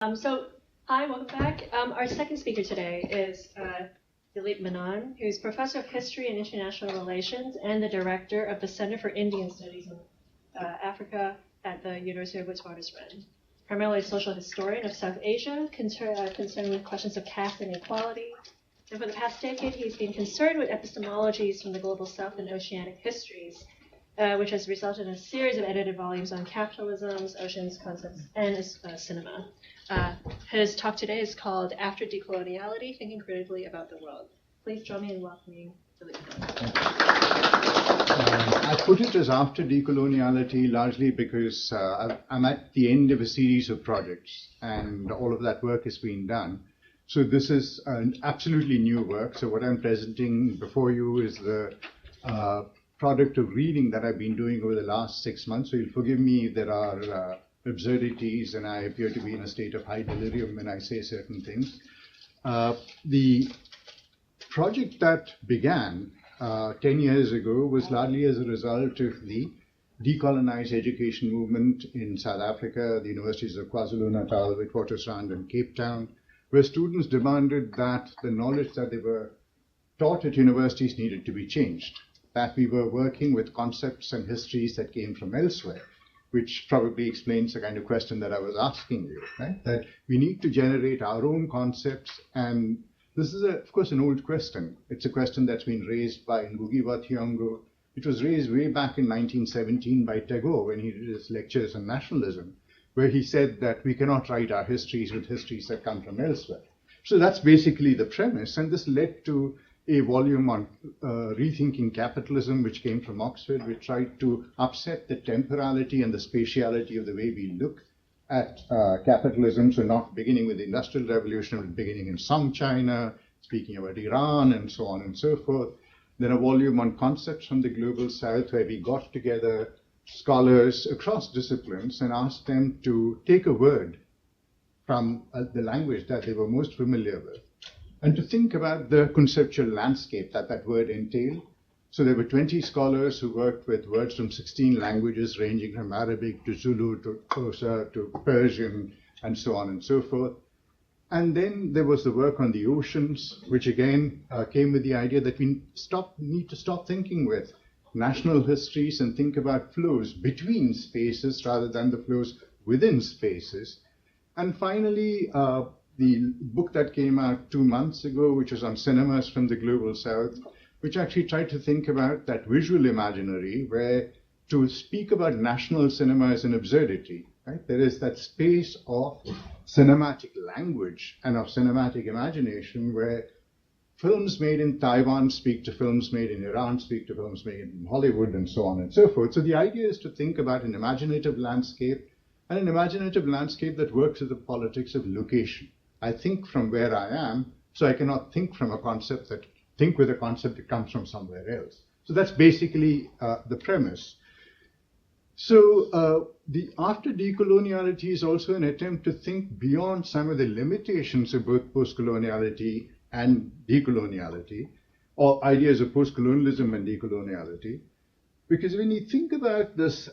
Hi, welcome back. Our second speaker today is Dilip Menon, who's Professor of History and International Relations and the Director of the Center for Indian Studies in Africa at the University of Witwatersrand. Primarily a social historian of South Asia, concerned with questions of caste and equality. And for the past decade, he's been concerned with epistemologies from the global South and oceanic histories, which has resulted in a series of edited volumes on capitalisms, oceans, concepts, and cinema. His talk today is called After Decoloniality, Thinking Critically About the World. Please join me in welcoming Dilip. I put it as After Decoloniality largely because I'm at the end of a series of projects and all of that work has been done. So this is an absolutely new work. So what I'm presenting before you is the product of reading that I've been doing over the last 6 months. So you'll forgive me if there are absurdities and I appear to be in a state of high delirium when I say certain things. The project that began 10 years ago was largely as a result of the decolonized education movement in South Africa, the universities of KwaZulu-Natal, Witwatersrand, and Cape Town, where students demanded that the knowledge that they were taught at universities needed to be changed, that we were working with concepts and histories that came from elsewhere, which probably explains the kind of question that I was asking you, right? That we need to generate our own concepts. And this is, of course, an old question. It's a question that's been raised by Ngugi wa Thiong'o. It was raised way back in 1917 by Tagore when he did his lectures on nationalism, where he said that we cannot write our histories with histories that come from elsewhere. So that's basically the premise. And this led to a volume on rethinking capitalism, which came from Oxford, which tried to upset the temporality and the spatiality of the way we look at capitalism. So not beginning with the Industrial Revolution, but beginning in some China, speaking about Iran, and so on and so forth. Then a volume on concepts from the global South, where we got together scholars across disciplines and asked them to take a word from the language that they were most familiar with, and to think about the conceptual landscape that that word entailed. So there were 20 scholars who worked with words from 16 languages, ranging from Arabic to Zulu to Xhosa to Persian, and so on and so forth. And then there was the work on the oceans, which again came with the idea that we need to stop thinking with national histories and think about flows between spaces rather than the flows within spaces. And finally, the book that came out 2 months ago, which was on cinemas from the global South, which actually tried to think about that visual imaginary, where to speak about national cinema is an absurdity, right? There is that space of cinematic language and of cinematic imagination where films made in Taiwan speak to films made in Iran, speak to films made in Hollywood, and so on and so forth. So the idea is to think about an imaginative landscape, and an imaginative landscape that works with the politics of location. I think from where I am, so I cannot think with a concept that comes from somewhere else. So that's basically the premise. So the After Decoloniality is also an attempt to think beyond some of the limitations of both postcoloniality and decoloniality, or ideas of postcolonialism and decoloniality. Because when you think about this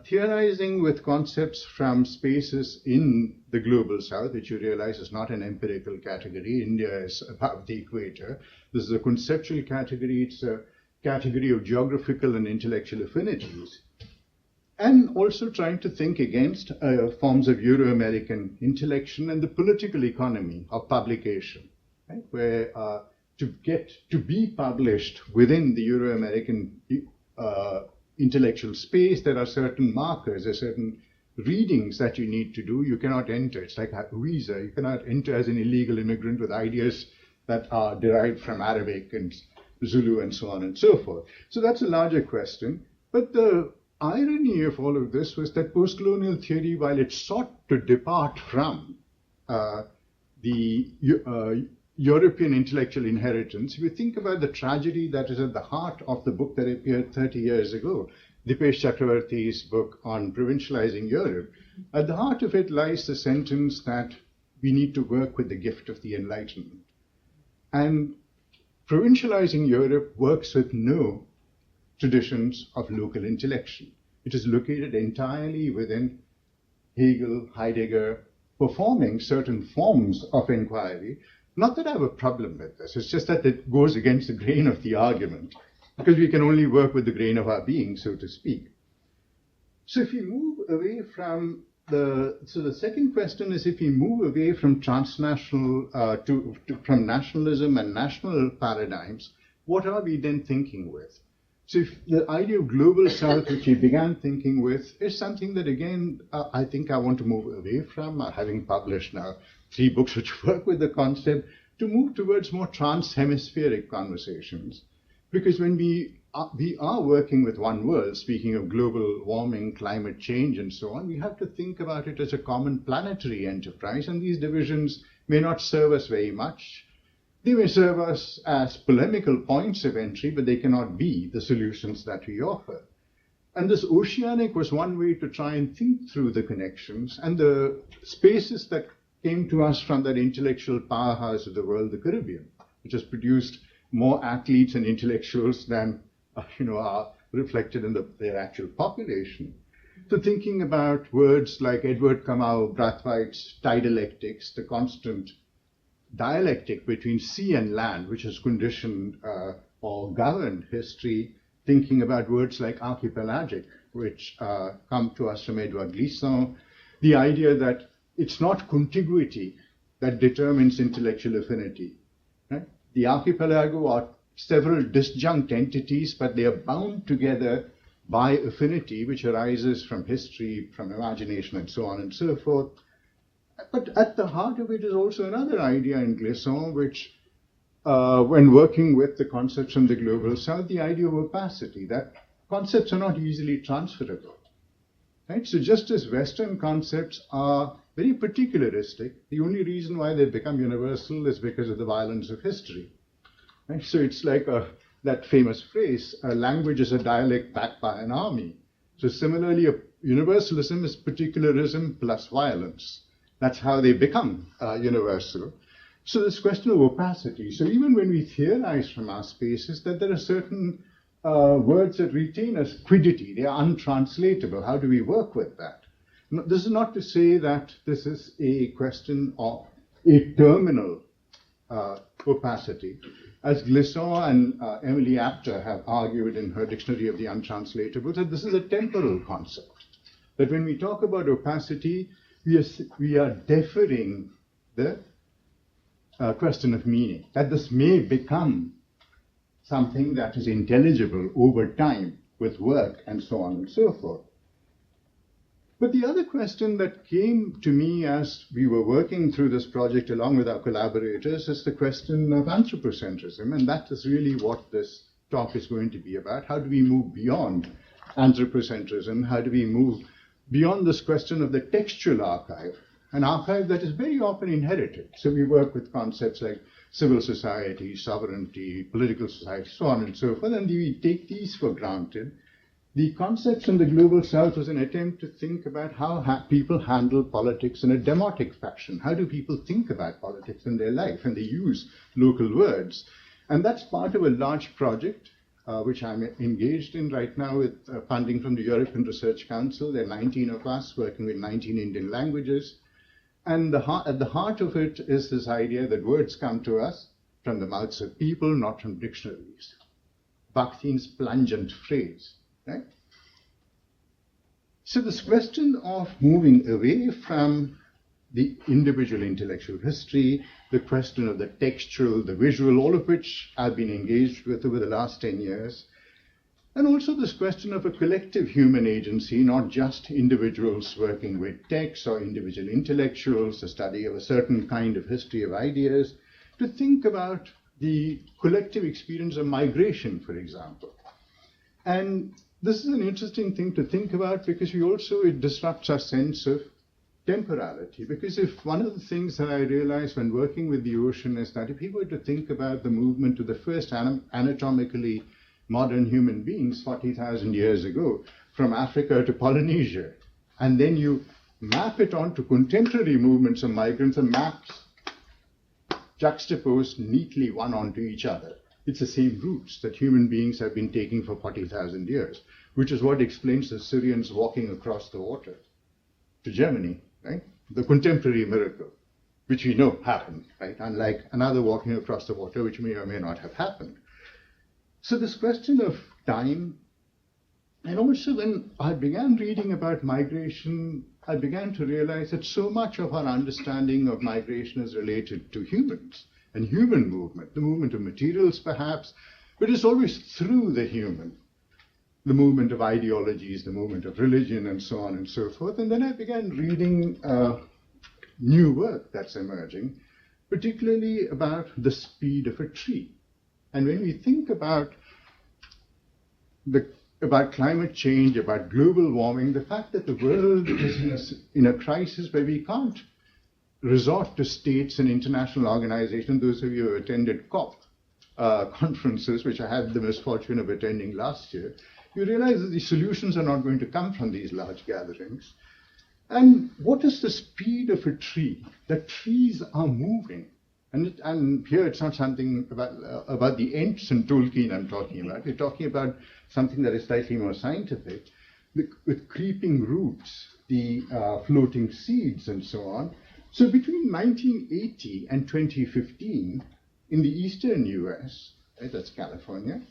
theorizing with concepts from spaces in the global South, which you realize is not an empirical category, India is above the equator. This is a conceptual category. It's a category of geographical and intellectual affinities. And also trying to think against forms of Euro-American intellection and the political economy of publication, right? Where to be published within the Euro-American intellectual space, there are certain markers, there are certain readings that you need to do. You cannot enter. It's like a visa. You cannot enter as an illegal immigrant with ideas that are derived from Arabic and Zulu and so on and so forth. So that's a larger question. But the irony of all of this was that postcolonial theory, while it sought to depart from the European intellectual inheritance, if you think about the tragedy that is at the heart of the book that appeared 30 years ago, Dipesh Chakravarty's book on provincializing Europe, at the heart of it lies the sentence that we need to work with the gift of the Enlightenment. And provincializing Europe works with no traditions of local intellection. It is located entirely within Hegel, Heidegger, performing certain forms of inquiry. Not that I have a problem with this, it's just that it goes against the grain of the argument, because we can only work with the grain of our being, so to speak. So if we move away from the second question is, if we move away from transnational, from nationalism and national paradigms, what are we then thinking with? So if the idea of global south, which we began thinking with, is something that, again, I think I want to move away from, having published now 3 books which work with the concept, to move towards more trans-hemispheric conversations. Because when we are working with one world, speaking of global warming, climate change, and so on, we have to think about it as a common planetary enterprise, and these divisions may not serve us very much. They may serve us as polemical points of entry, but they cannot be the solutions that we offer. And this oceanic was one way to try and think through the connections and the spaces that came to us from that intellectual powerhouse of the world, the Caribbean, which has produced more athletes and intellectuals than are reflected in their actual population. So thinking about words like Edward Kamau Brathwaite's dialectics, the constant dialectic between sea and land, which has conditioned or governed history, thinking about words like archipelagic, which come to us from Edouard Glissant, the idea that it's not contiguity that determines intellectual affinity. Right? The archipelago are several disjunct entities, but they are bound together by affinity, which arises from history, from imagination, and so on and so forth. But at the heart of it is also another idea in Glissant, which, when working with the concepts from the global south, the idea of opacity, that concepts are not easily transferable. Right? So just as Western concepts are very particularistic, the only reason why they become universal is because of the violence of history. Right? So it's like that famous phrase, a language is a dialect backed by an army. So similarly, universalism is particularism plus violence. That's how they become universal. So this question of opacity. So even when we theorize from our spaces that there are certain words that retain a quiddity, they are untranslatable. How do we work with that? This is not to say that this is a question of a terminal opacity. As Glissant and Emily Apter have argued in her Dictionary of the Untranslatable, that this is a temporal concept. That when we talk about opacity, we are deferring the question of meaning, that this may become something that is intelligible over time with work and so on and so forth. But the other question that came to me as we were working through this project along with our collaborators is the question of anthropocentrism, and that is really what this talk is going to be about. How do we move beyond anthropocentrism? How do we move beyond this question of the textual archive, an archive that is very often inherited? So we work with concepts like civil society, sovereignty, political society, so on and so forth, and we take these for granted. The concepts in the global south was an attempt to think about how people handle politics in a demotic fashion. How do people think about politics in their life? And they use local words. And that's part of a large project, which I'm engaged in right now with funding from the European Research Council. There are 19 of us working with 19 Indian languages. And at the heart of it is this idea that words come to us from the mouths of people, not from dictionaries. Bakhtin's plungent phrase. Right? So this question of moving away from the individual intellectual history, the question of the textual, the visual, all of which I've been engaged with over the last 10 years, and also this question of a collective human agency, not just individuals working with texts or individual intellectuals, the study of a certain kind of history of ideas, to think about the collective experience of migration, for example. And this is an interesting thing to think about because it disrupts our sense of temporality. Because if one of the things that I realized when working with the ocean is that if you were to think about the movement of the first anatomically modern human beings 40,000 years ago from Africa to Polynesia, and then you map it onto contemporary movements of migrants and maps juxtaposed neatly one onto each other. It's the same routes that human beings have been taking for 40,000 years, which is what explains the Syrians walking across the water to Germany, right? the contemporary miracle, which we know happened, right? Unlike another walking across the water, which may or may not have happened. So this question of time, and also when I began reading about migration, I began to realize that so much of our understanding of migration is related to humans and human movement, the movement of materials perhaps, but it's always through the human, the movement of ideologies, the movement of religion, and so on and so forth. And then I began reading new work that's emerging, particularly about the speed of a tree. And when we think about climate change, about global warming, the fact that the world is in a crisis where we can't resort to states and international organizations. Those of you who attended COP conferences, which I had the misfortune of attending last year, you realize that the solutions are not going to come from these large gatherings. And what is the speed of a tree? That trees are moving. And here it's not something about the Ents and Tolkien I'm talking about. We're talking about something that is slightly more scientific, with creeping roots, the floating seeds, and so on. So between 1980 and 2015, in the eastern US, right, that's California,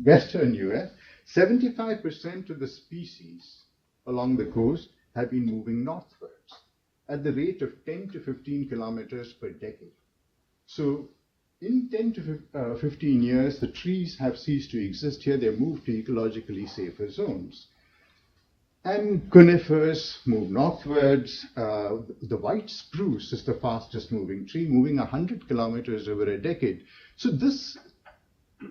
Western US, 75% of the species along the coast have been moving northwards at the rate of 10 to 15 kilometers per decade. So in 10 to 15 years, the trees have ceased to exist here. They've moved to ecologically safer zones. And conifers move northwards. The white spruce is the fastest moving tree, moving 100 kilometers over a decade. So this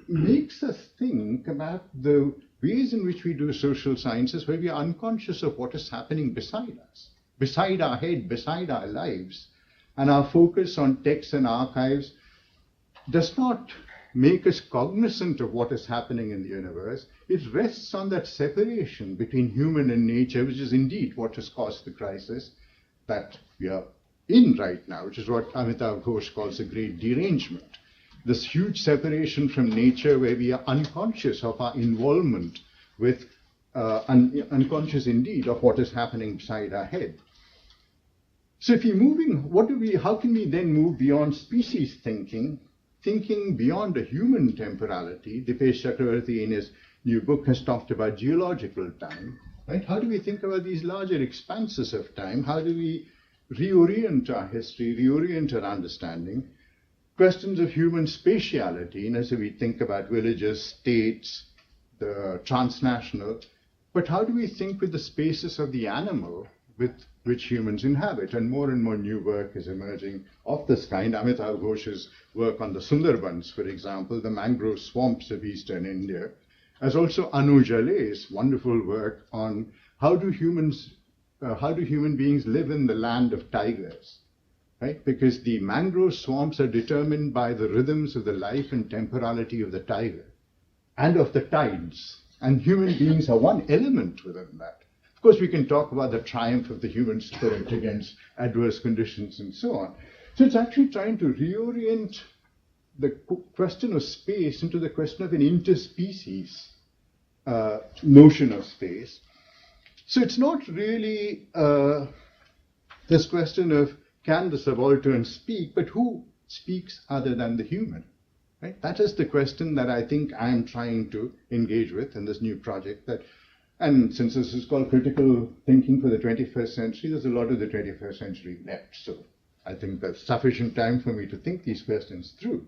makes us think about the ways in which we do social sciences, where we are unconscious of what is happening beside us, beside our head, beside our lives. And our focus on texts and archives does not make us cognizant of what is happening in the universe. It rests on that separation between human and nature, which is indeed what has caused the crisis that we are in right now, which is what Amitav Ghosh calls a great derangement. This huge separation from nature where we are unconscious of our involvement with, unconscious indeed of what is happening beside our head. So if you're moving, how can we then move beyond species thinking beyond a human temporality? Dipesh Chakravarti in his new book has talked about geological time, right? How do we think about these larger expanses of time? How do we reorient our history, reorient our understanding? Questions of human spatiality, as we think about villages, states, the transnational, but how do we think with the spaces of the animal with which humans inhabit? And more new work is emerging of this kind. Amitav Ghosh's work on the Sundarbans, for example, the mangrove swamps of eastern India, as also Anu Jale's wonderful work on how do human beings live in the land of tigers, right? Because the mangrove swamps are determined by the rhythms of the life and temporality of the tiger and of the tides, and human beings are one element within that. Of course, we can talk about the triumph of the human spirit against adverse conditions and so on. So it's actually trying to reorient the question of space into the question of an interspecies notion of space. So it's not really this question of can the subaltern speak, but who speaks other than the human? Right? That is the question that I think I'm trying to engage with in this new project. And since this is called critical thinking for the 21st century, there's a lot of the 21st century left. So I think that's sufficient time for me to think these questions through.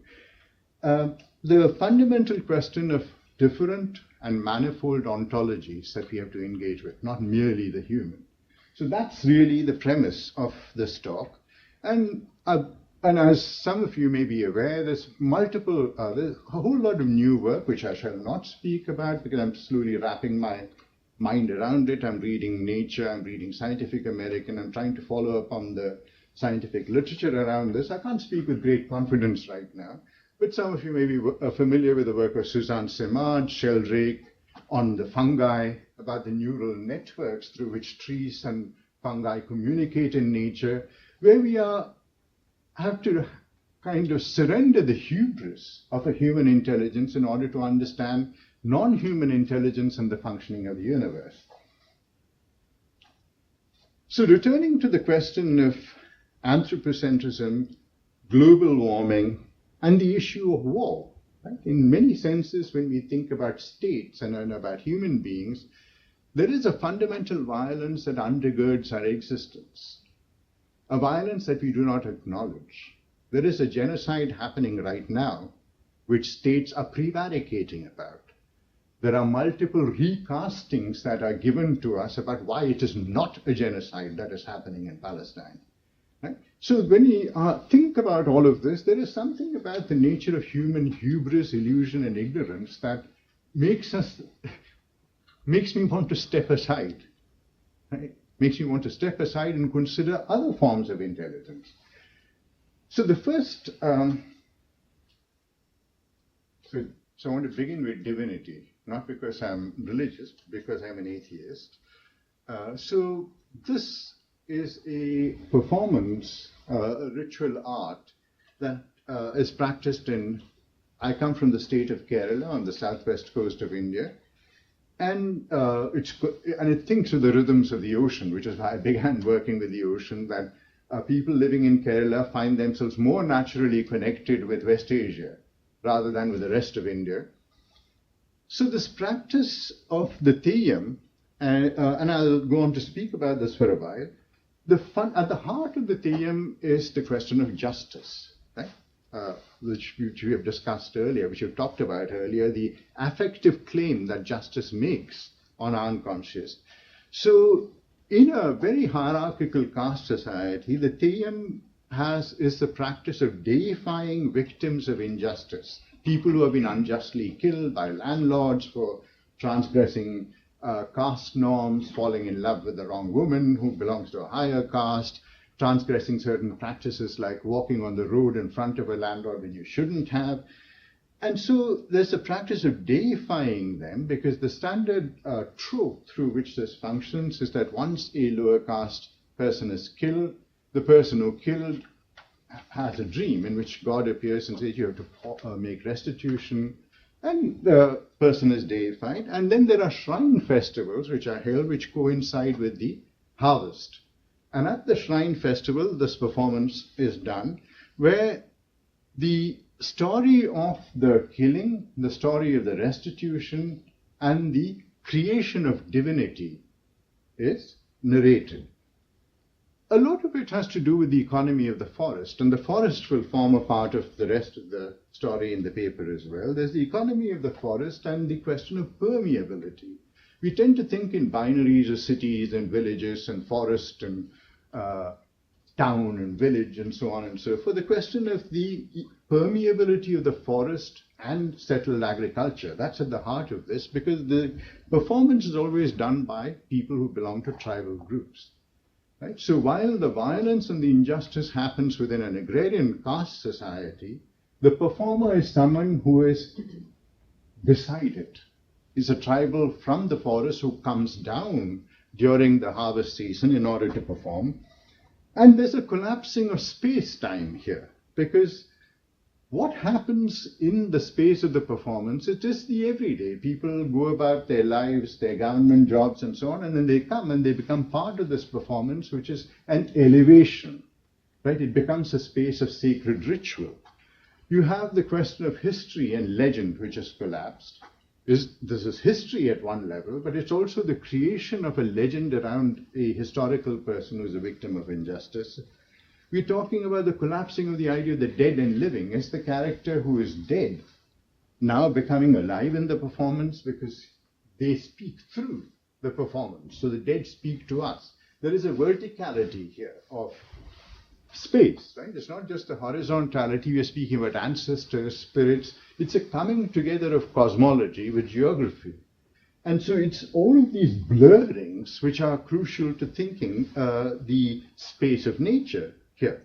The fundamental question of different and manifold ontologies that we have to engage with, not merely the human. So that's really the premise of this talk. And as some of you may be aware, there's a whole lot of new work, which I shall not speak about because I'm slowly wrapping my mind around it. I'm reading Nature, I'm reading Scientific American, I'm trying to follow up on the scientific literature around this. I can't speak with great confidence right now, but some of you may be familiar with the work of Suzanne Simard, Sheldrake, on the fungi, about the neural networks through which trees and fungi communicate in nature, where we have to kind of surrender the hubris of a human intelligence in order to understand non-human intelligence and the functioning of the universe. So returning to the question of anthropocentrism, global warming, and the issue of war. Right? In many senses, when we think about states and about human beings, there is a fundamental violence that undergirds our existence, a violence that we do not acknowledge. There is a genocide happening right now, which states are prevaricating about. There are multiple recastings that are given to us about why it is not a genocide that is happening in Palestine. Right? So when we think about all of this, there is something about the nature of human hubris, illusion, and ignorance that makes me want to step aside. Right? Makes me want to step aside and consider other forms of intelligence. So the first, so I want to begin with divinity, not because I'm religious, because I'm an atheist. So this is a performance, a ritual art that is practiced I come from the state of Kerala on the southwest coast of India, and it thinks of the rhythms of the ocean, which is why I began working with the ocean, that people living in Kerala find themselves more naturally connected with West Asia rather than with the rest of India. So this practice of the Theyyam, and I'll go on to speak about this for a while, at the heart of the Theyyam is the question of justice, right? Which we have discussed earlier, which we've talked about earlier, the affective claim that justice makes on our unconscious. So in a very hierarchical caste society, the Theyyam is the practice of deifying victims of injustice, people who have been unjustly killed by landlords for transgressing caste norms, falling in love with the wrong woman who belongs to a higher caste, transgressing certain practices like walking on the road in front of a landlord when you shouldn't have. And so there's a practice of deifying them, because the standard trope through which this functions is that once a lower caste person is killed, the person who killed has a dream in which God appears and says you have to make restitution, and the person is deified. And then there are shrine festivals which are held, which coincide with the harvest. And at the shrine festival, this performance is done, where the story of the killing, the story of the restitution, and the creation of divinity is narrated. A lot of it has to do with the economy of the forest, and the forest will form a part of the rest of the story in the paper as well. There's the economy of the forest and the question of permeability. We tend to think in binaries of cities and villages and forest and town and village and so on and so forth. The question of the permeability of the forest and settled agriculture, that's at the heart of this, because the performance is always done by people who belong to tribal groups. Right? So while the violence and the injustice happens within an agrarian caste society, the performer is someone who is beside it. Is a tribal from the forest who comes down during the harvest season in order to perform. And there's a collapsing of space-time here, because what happens in the space of the performance is just the everyday. People go about their lives, their government jobs and so on, and then they come and they become part of this performance, which is an elevation, right? It becomes a space of sacred ritual. You have the question of history and legend, which has collapsed. This is history at one level, but it's also the creation of a legend around a historical person who's a victim of injustice. We're talking about the collapsing of the idea of the dead and living. Is the character who is dead now becoming alive in the performance because they speak through the performance? So the dead speak to us. There is a verticality here of space, right? It's not just the horizontality. We're speaking about ancestors, spirits. It's a coming together of cosmology with geography. And so it's all of these blurrings which are crucial to thinking the space of nature here.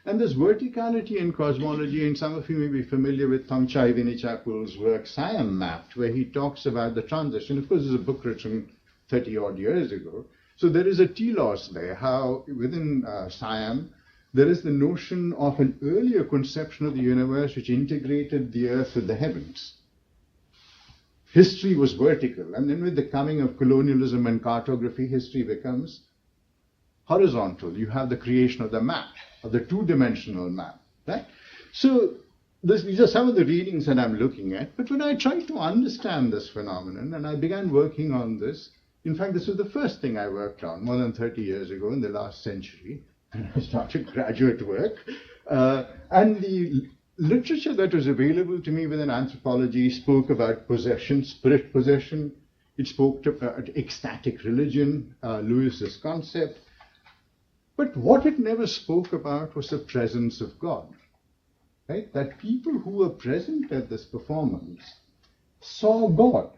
And this verticality in cosmology, and some of you may be familiar with Thongchai Vinichapul's work, Siam Mapped, where he talks about the transition. Of course, this is a book written 30-odd years ago. So there is a telos there, how within Siam, there is the notion of an earlier conception of the universe which integrated the earth with the heavens. History was vertical, and then with the coming of colonialism and cartography, history becomes horizontal. You have the creation of the map, of the two-dimensional map, right? So these are some of the readings that I'm looking at. But when I tried to understand this phenomenon, and I began working on this, in fact, this was the first thing I worked on more than 30 years ago in the last century, and I started graduate work. And the literature that was available to me within anthropology spoke about possession, spirit possession. It spoke about ecstatic religion, Lewis's concept. But what it never spoke about was the presence of God. Right? That people who were present at this performance saw God.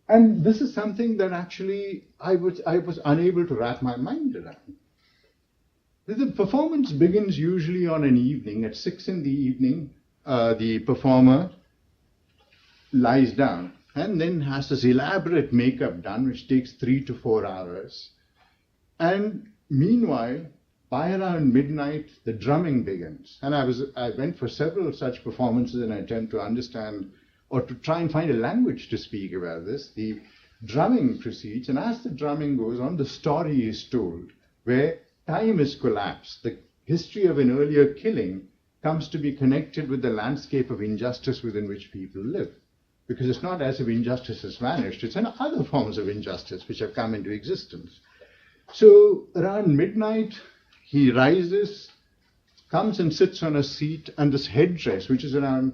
And this is something that actually I was unable to wrap my mind around. The performance begins usually on an evening. At 6 in the evening, the performer lies down and then has this elaborate makeup done, which takes 3 to 4 hours. And meanwhile, by around midnight, the drumming begins. And I went for several such performances in an attempt to understand or to try and find a language to speak about this. The drumming proceeds, and as the drumming goes on, the story is told, where time is collapsed. The history of an earlier killing comes to be connected with the landscape of injustice within which people live. Because it's not as if injustice has vanished, it's in other forms of injustice which have come into existence. So around midnight, he rises, comes and sits on a seat, and this headdress, which is around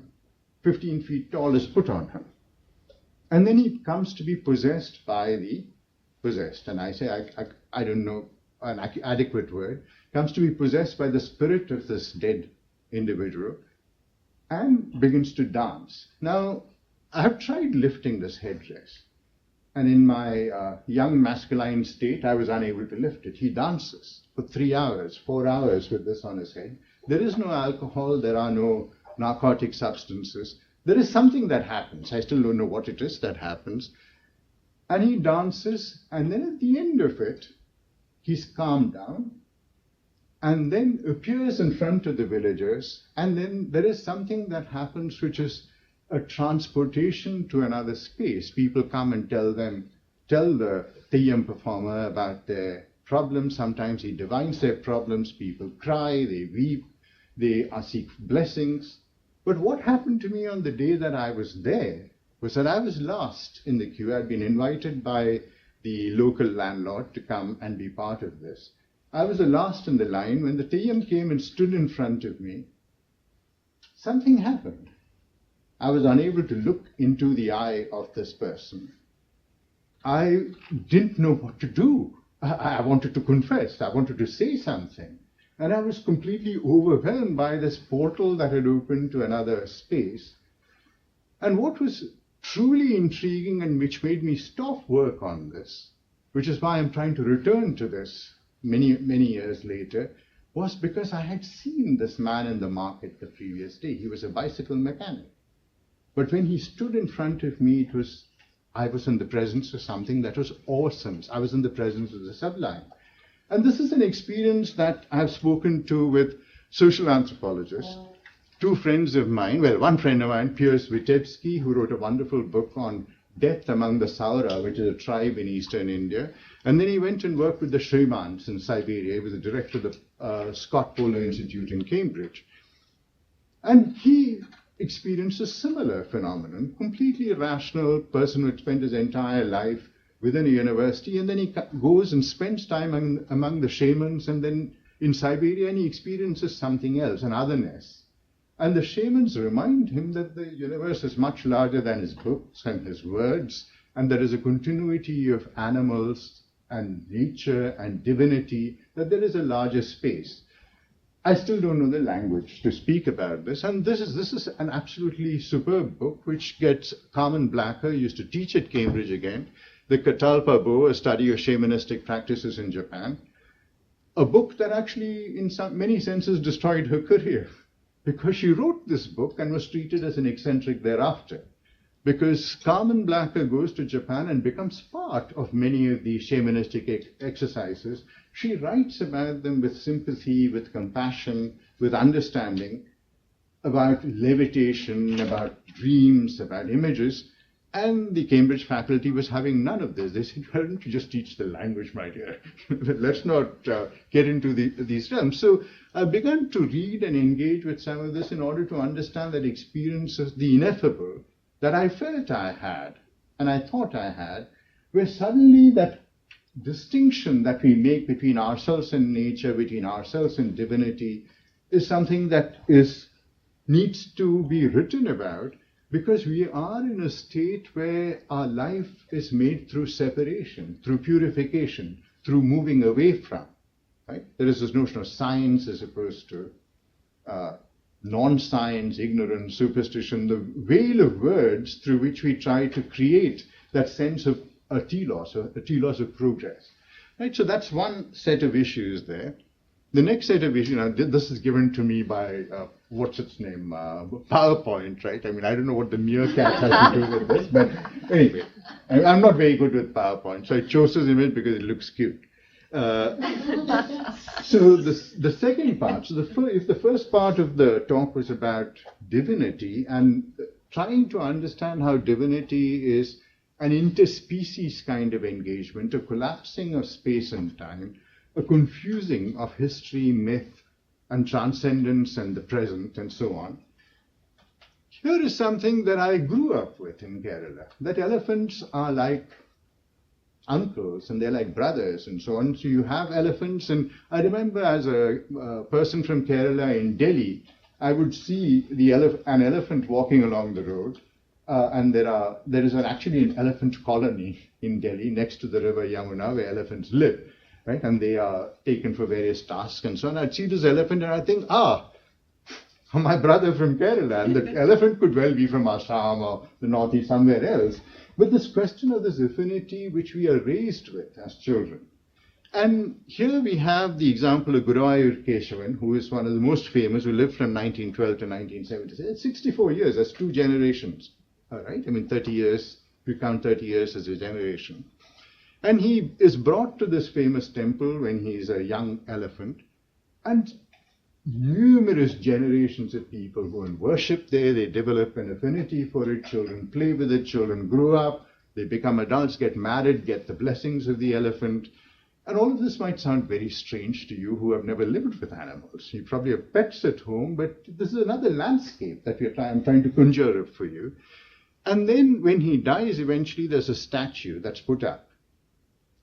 15 feet tall, is put on him. And then he comes to be possessed by the possessed. And I say, I don't know an adequate word, comes to be possessed by the spirit of this dead individual and begins to dance. Now, I have tried lifting this headdress. And in my young masculine state, I was unable to lift it. He dances for 3 hours, 4 hours with this on his head. There is no alcohol, there are no narcotic substances. There is something that happens. I still don't know what it is that happens. And he dances, and then at the end of it, he's calmed down, and then appears in front of the villagers, and then there is something that happens which is a transportation to another space. People come and tell the Theyyam performer about their problems. Sometimes he divines their problems. People cry, they weep, they seek blessings. But what happened to me on the day that I was there was that I was last in the queue. I'd been invited by the local landlord to come and be part of this. I was the last in the line. When the Theyyam came and stood in front of me, something happened. I was unable to look into the eye of this person. I didn't know what to do. I wanted to confess. I wanted to say something. And I was completely overwhelmed by this portal that had opened to another space. And what was truly intriguing and which made me stop work on this, which is why I'm trying to return to this many, many years later, was because I had seen this man in the market the previous day. He was a bicycle mechanic. But when he stood in front of me, I was in the presence of something that was awesome. I was in the presence of the sublime. And this is an experience that I've spoken to with social anthropologists. Two friends of mine, well, one friend of mine, Piers Vitebsky, who wrote a wonderful book on death among the Saura, which is a tribe in eastern India. And then he went and worked with the Shamans in Siberia. He was the director of the Scott Polar Institute in Cambridge. And he experienced a similar phenomenon, completely irrational person who had spent his entire life within a university, and then he goes and spends time among the shamans, and then in Siberia, and he experiences something else, an otherness. And the shamans remind him that the universe is much larger than his books and his words, and there is a continuity of animals and nature and divinity, that there is a larger space. I still don't know the language to speak about this, and this is an absolutely superb book, which gets Carmen Blacker used to teach at Cambridge again, The Catalpa Bo, a study of shamanistic practices in Japan, a book that actually, in many senses, destroyed her career, because she wrote this book and was treated as an eccentric thereafter. Because Carmen Blacker goes to Japan and becomes part of many of the shamanistic exercises. She writes about them with sympathy, with compassion, with understanding, about levitation, about dreams, about images. And the Cambridge faculty was having none of this. They said, why don't you just teach the language, my dear? Let's not get into these realms. So I began to read and engage with some of this in order to understand that experience of the ineffable that I felt I had, and I thought I had, where suddenly that distinction that we make between ourselves and nature, between ourselves and divinity, is something that needs to be written about, because we are in a state where our life is made through separation, through purification, through moving away from. Right? There is this notion of science as opposed to non-science, ignorance, superstition, the veil of words through which we try to create that sense of a telos of progress. Right? So that's one set of issues there. The next set of issues, this is given to me by, what's its name, PowerPoint, right? I mean, I don't know what the meerkat has to do with this, but anyway, I'm not very good with PowerPoint, so I chose this image because it looks cute. So the second part, if the first part of the talk was about divinity and trying to understand how divinity is an interspecies kind of engagement, a collapsing of space and time, a confusing of history, myth, and transcendence and the present and so on. Here is something that I grew up with in Kerala, that elephants are like uncles and they're like brothers and so on. So you have elephants, and I remember as a person from Kerala in Delhi, I would see an elephant walking along the road, and there is actually an elephant colony in Delhi next to the river Yamuna where elephants live, right? And they are taken for various tasks and so on. I'd see this elephant and I'd think, my brother from Kerala, and the elephant could well be from Assam or the northeast, somewhere else. But this question of this affinity which we are raised with as children. And here we have the example of Guruvayur Keshavan, who is one of the most famous, who lived from 1912 to 1970. It's 64 years, that's 2 generations, all right? I mean, 30 years, we count 30 years as a generation. And he is brought to this famous temple when he is a young elephant, and numerous generations of people go and worship there. They develop an affinity for it. Children play with it. Children grow up. They become adults, get married, get the blessings of the elephant. And all of this might sound very strange to you who have never lived with animals. You probably have pets at home, but this is another landscape that I'm trying to conjure up for you. And then when he dies, eventually there's a statue that's put up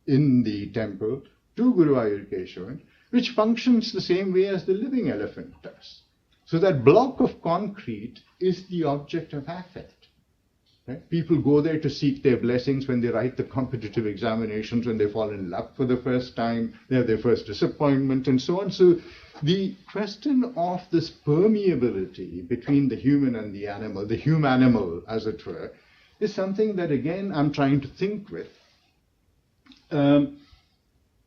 in the temple to Guruvayur Keshavan, which functions the same way as the living elephant does. So that block of concrete is the object of affect. Right? People go there to seek their blessings when they write the competitive examinations, when they fall in love for the first time, they have their first disappointment and so on. So the question of this permeability between the human and the animal, the human-animal as it were, is something that again I'm trying to think with.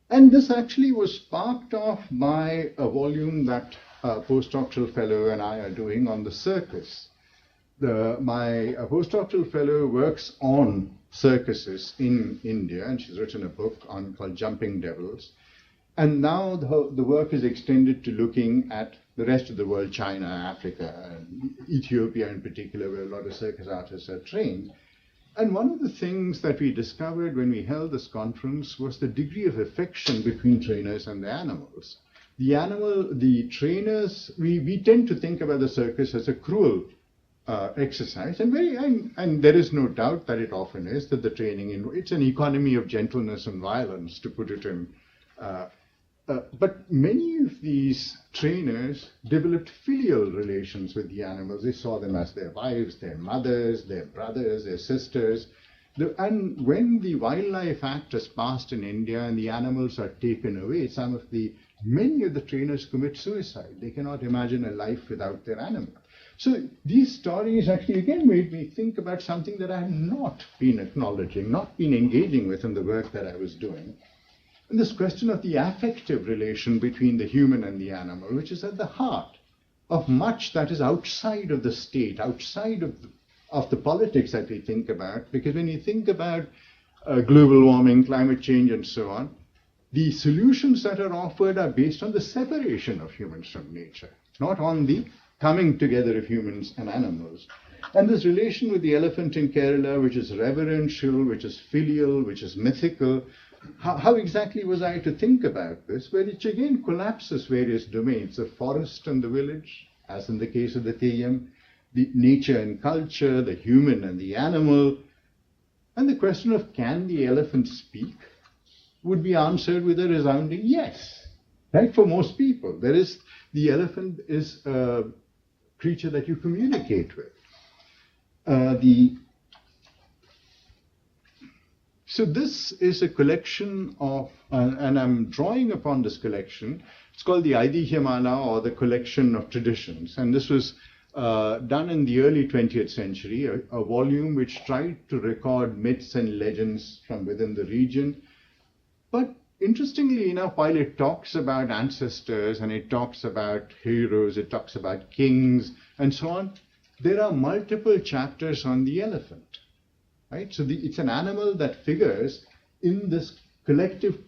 And this actually was sparked off by a volume that a postdoctoral fellow and I are doing on the circus. My postdoctoral fellow works on circuses in India, and she's written a book called Jumping Devils. And now the work is extended to looking at the rest of the world, China, Africa, and Ethiopia in particular, where a lot of circus artists are trained. And one of the things that we discovered when we held this conference was the degree of affection between trainers and the animals. The trainers, we tend to think about the circus as a cruel exercise, and there is no doubt that it often is, that the training, it's an economy of gentleness and violence, to put it in. But many of these trainers developed filial relations with the animals. They saw them as their wives, their mothers, their brothers, their sisters. And when the Wildlife Act is passed in India and the animals are taken away, many of the trainers commit suicide. They cannot imagine a life without their animal. So these stories actually again made me think about something that I had not been acknowledging, not been engaging with in the work that I was doing. And this question of the affective relation between the human and the animal, which is at the heart of much that is outside of the state, outside of the politics that we think about. Because when you think about global warming, climate change, and so on, the solutions that are offered are based on the separation of humans from nature, not on the coming together of humans and animals. And this relation with the elephant in Kerala, which is reverential, which is filial, which is mythical, how exactly was I to think about this? Well, it again collapses various domains, the forest and the village, as in the case of the Theyyam, the nature and culture, the human and the animal, and the question of can the elephant speak would be answered with a resounding yes, right? For most people, the elephant is a creature that you communicate with. So this is a collection of, and I'm drawing upon this collection. It's called the Aidihiyamala, or the collection of traditions, and this was done in the early 20th century, a volume which tried to record myths and legends from within the region. But interestingly enough, while it talks about ancestors and it talks about heroes, it talks about kings and so on, there are multiple chapters on the elephant, right? So it's an animal that figures in this collective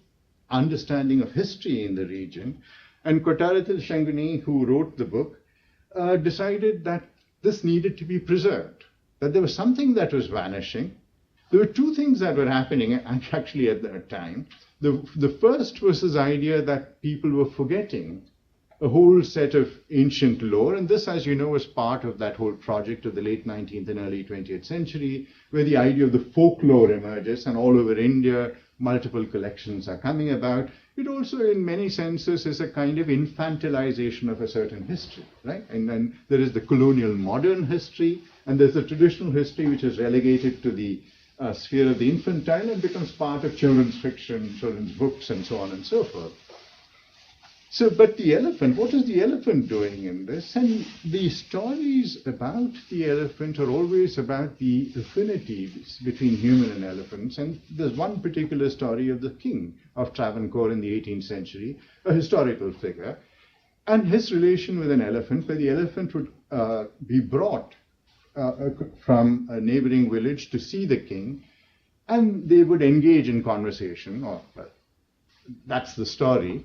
understanding of history in the region. And Kottarathil Shanguni, who wrote the book, decided that this needed to be preserved, that there was something that was vanishing. There were two things that were happening actually at that time. The first was this idea that people were forgetting a whole set of ancient lore, and this, as you know, was part of that whole project of the late 19th and early 20th century, where the idea of the folklore emerges, and all over India, multiple collections are coming about. It also, in many senses, is a kind of infantilization of a certain history, right? And then there is the colonial modern history, and there's the traditional history, which is relegated to the sphere of the infantile and becomes part of children's fiction, children's books, and so on and so forth. So, but the elephant, what is the elephant doing in this? And the stories about the elephant are always about the affinities between human and elephants. And there's one particular story of the king of Travancore in the 18th century, a historical figure, and his relation with an elephant, where the elephant would be brought from a neighboring village to see the king, and they would engage in conversation, or that's the story.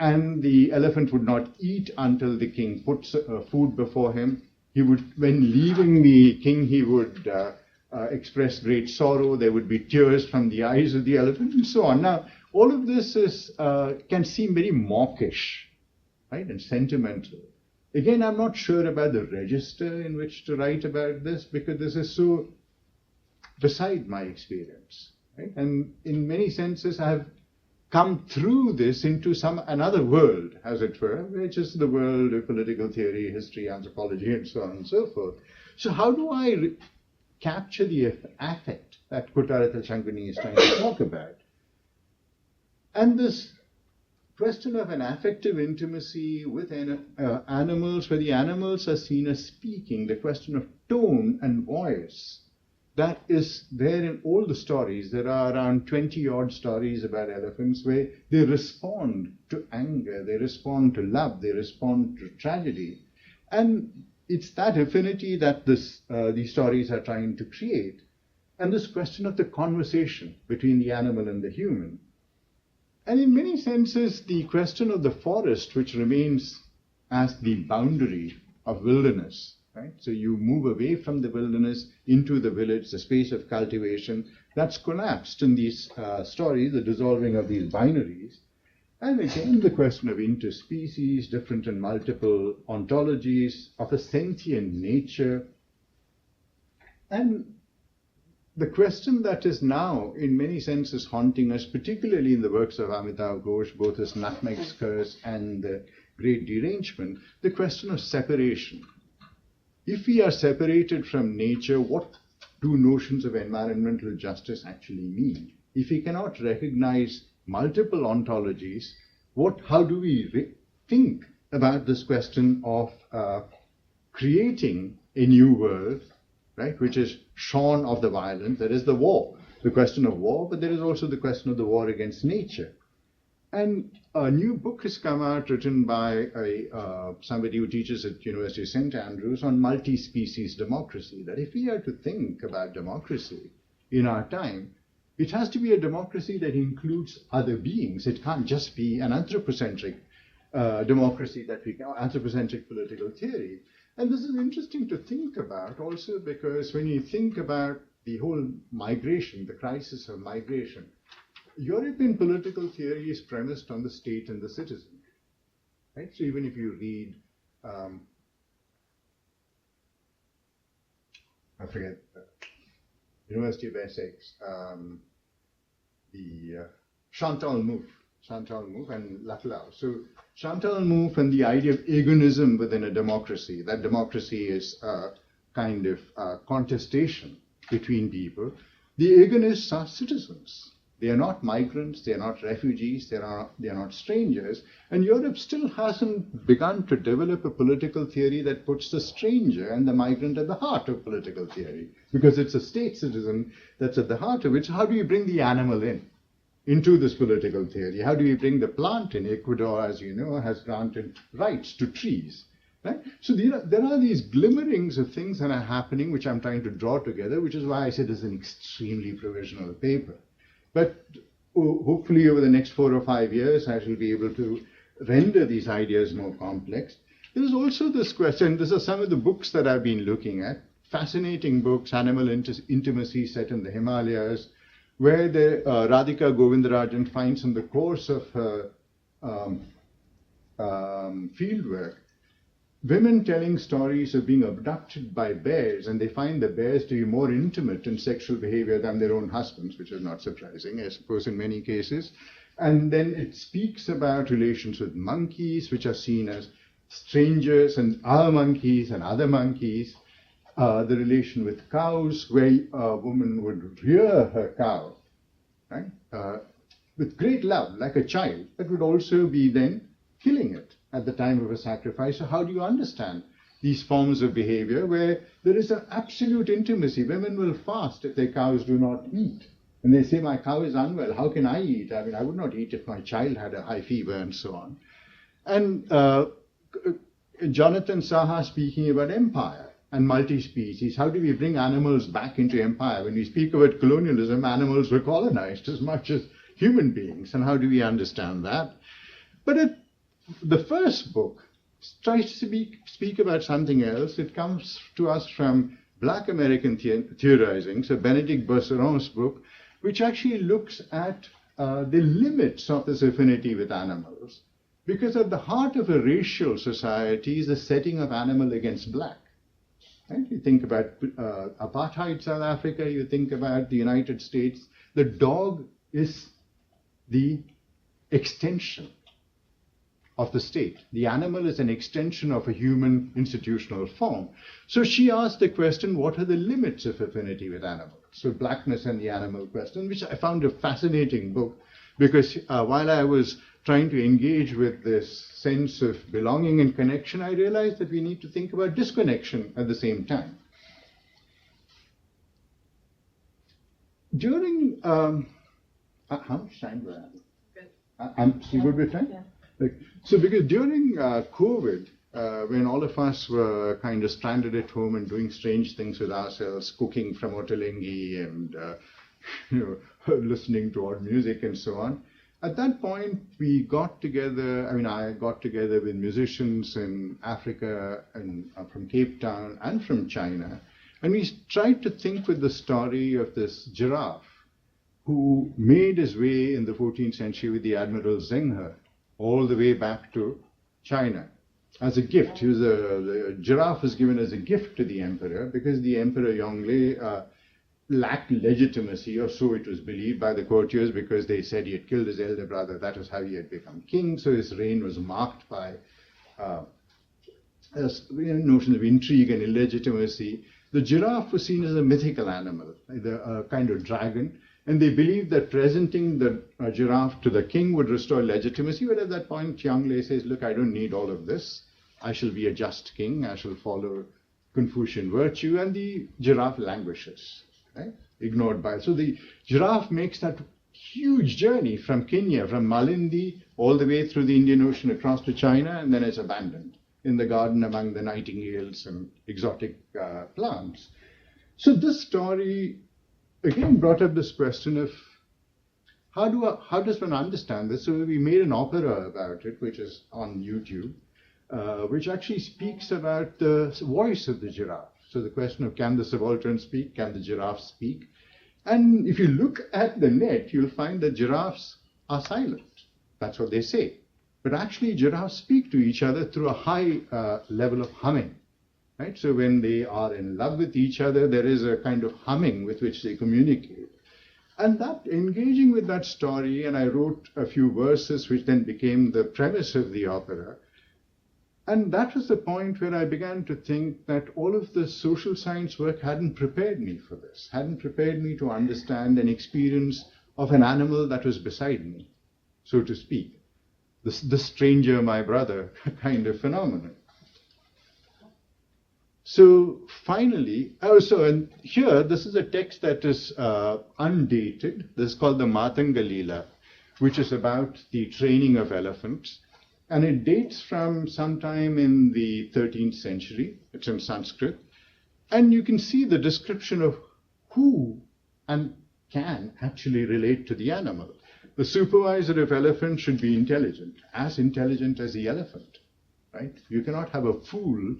And the elephant would not eat until the king puts food before him. He would, when leaving the king, he would express great sorrow. There would be tears from the eyes of the elephant, and so on. Now, all of this can seem very mawkish, right, and sentimental. Again, I'm not sure about the register in which to write about this, because this is so beside my experience, right? And in many senses, I have come through this into another world, as it were, which is the world of political theory, history, anthropology, and so on and so forth. So how do I capture the affect that Kottarathil Shanguni is trying to talk about? And this question of an affective intimacy with animals, where the animals are seen as speaking, the question of tone and voice, that is there in all the stories. There are around 20-odd stories about elephants where they respond to anger, they respond to love, they respond to tragedy. And it's that affinity that these stories are trying to create. And this question of the conversation between the animal and the human. And in many senses, the question of the forest, which remains as the boundary of wilderness, right? So you move away from the wilderness into the village, the space of cultivation, that's collapsed in these stories, the dissolving of these binaries. And again, the question of interspecies, different and multiple ontologies, of a sentient nature. And the question that is now, in many senses, haunting us, particularly in the works of Amitav Ghosh, both as Nutmeg's Curse and the Great Derangement, the question of separation. If we are separated from nature, what do notions of environmental justice actually mean? If we cannot recognize multiple ontologies, how do we think about this question of creating a new world, right, which is shorn of the violence? There is the war, the question of war, but there is also the question of the war against nature. And a new book has come out written by somebody who teaches at University of St. Andrews on multi-species democracy, that if we are to think about democracy in our time, it has to be a democracy that includes other beings. It can't just be an anthropocentric democracy that we can, anthropocentric political theory. And this is interesting to think about also because when you think about the whole migration, the crisis of migration, European political theory is premised on the state and the citizen. Right? So even if you read, I forget, University of Essex, Chantal Mouffe and Laclau. So Chantal Mouffe and the idea of agonism within a democracy, that democracy is a kind of contestation between people. The agonists are citizens. They are not migrants, they are not refugees, they are not strangers. And Europe still hasn't begun to develop a political theory that puts the stranger and the migrant at the heart of political theory. Because it's a state citizen that's at the heart of it. So how do you bring the animal into this political theory? How do we bring the plant in? Ecuador, as you know, has granted rights to trees. Right? So there are these glimmerings of things that are happening, which I'm trying to draw together, which is why I said it's an extremely provisional paper. But hopefully over the next 4 or 5 years, I shall be able to render these ideas more complex. There is also this question, these are some of the books that I've been looking at, fascinating books, Animal Intimacy set in the Himalayas, where Radhika Govindarajan finds in the course of her fieldwork, women telling stories of being abducted by bears, and they find the bears to be more intimate in sexual behavior than their own husbands, which is not surprising, I suppose, in many cases. And then it speaks about relations with monkeys, which are seen as strangers, and our monkeys and other monkeys. The relation with cows, where a woman would rear her cow, right, with great love, like a child, but would also be then killing it at the time of a sacrifice. So how do you understand these forms of behavior where there is an absolute intimacy? Women will fast if their cows do not eat. And they say, my cow is unwell, how can I eat? I mean, I would not eat if my child had a high fever and so on. And Jonathan Saha speaking about empire and multi-species. How do we bring animals back into empire? When we speak about colonialism, animals were colonized as much as human beings. And how do we understand that? But the first book tries to speak about something else. It comes to us from Black American theorizing, so Benedict Bosseron's book, which actually looks at the limits of this affinity with animals. Because at the heart of a racial society is the setting of animal against black. Right? You think about apartheid South Africa, you think about the United States. The dog is the extension of the state. The animal is an extension of a human institutional form. So she asked the question, what are the limits of affinity with animals? So Blackness and the Animal Question, which I found a fascinating book, because while I was trying to engage with this sense of belonging and connection, I realized that we need to think about disconnection at the same time. During, how much time do I have? I'm still good with time? Yeah. So because during COVID, when all of us were kind of stranded at home and doing strange things with ourselves, cooking from Ottolenghi and listening to odd music and so on, at that point we got together, I got together with musicians in Africa and from Cape Town and from China, and we tried to think with the story of this giraffe who made his way in the 14th century with the Admiral Zheng He all the way back to China as a gift. The giraffe was given as a gift to the emperor because the Emperor Yongle lacked legitimacy, or so it was believed by the courtiers, because they said he had killed his elder brother. That was how he had become king. So his reign was marked by notions of intrigue and illegitimacy. The giraffe was seen as a mythical animal, a kind of dragon. And they believed that presenting the giraffe to the king would restore legitimacy. But at that point, Yongle says, look, I don't need all of this. I shall be a just king. I shall follow Confucian virtue. And the giraffe languishes, right? Ignored by. So the giraffe makes that huge journey from Kenya, from Malindi, all the way through the Indian Ocean across to China, and then is abandoned in the garden among the nightingales and exotic plants. So this story again brought up this question of how does one understand this? So we made an opera about it, which is on YouTube, which actually speaks about the voice of the giraffe. So the question of can the subaltern speak, can the giraffe speak? And if you look at the net, you'll find that giraffes are silent. That's what they say. But actually, giraffes speak to each other through a high level of humming. Right? So when they are in love with each other, there is a kind of humming with which they communicate. And that, engaging with that story, and I wrote a few verses which then became the premise of the opera. And that was the point where I began to think that all of the social science work hadn't prepared me for this, hadn't prepared me to understand an experience of an animal that was beside me, so to speak. The stranger, my brother kind of phenomenon. So finally, and here, this is a text that is undated. This is called the Matanga Leela, which is about the training of elephants. And it dates from sometime in the 13th century. It's in Sanskrit. And you can see the description of who and can actually relate to the animal. The supervisor of elephants should be intelligent as the elephant, right? You cannot have a fool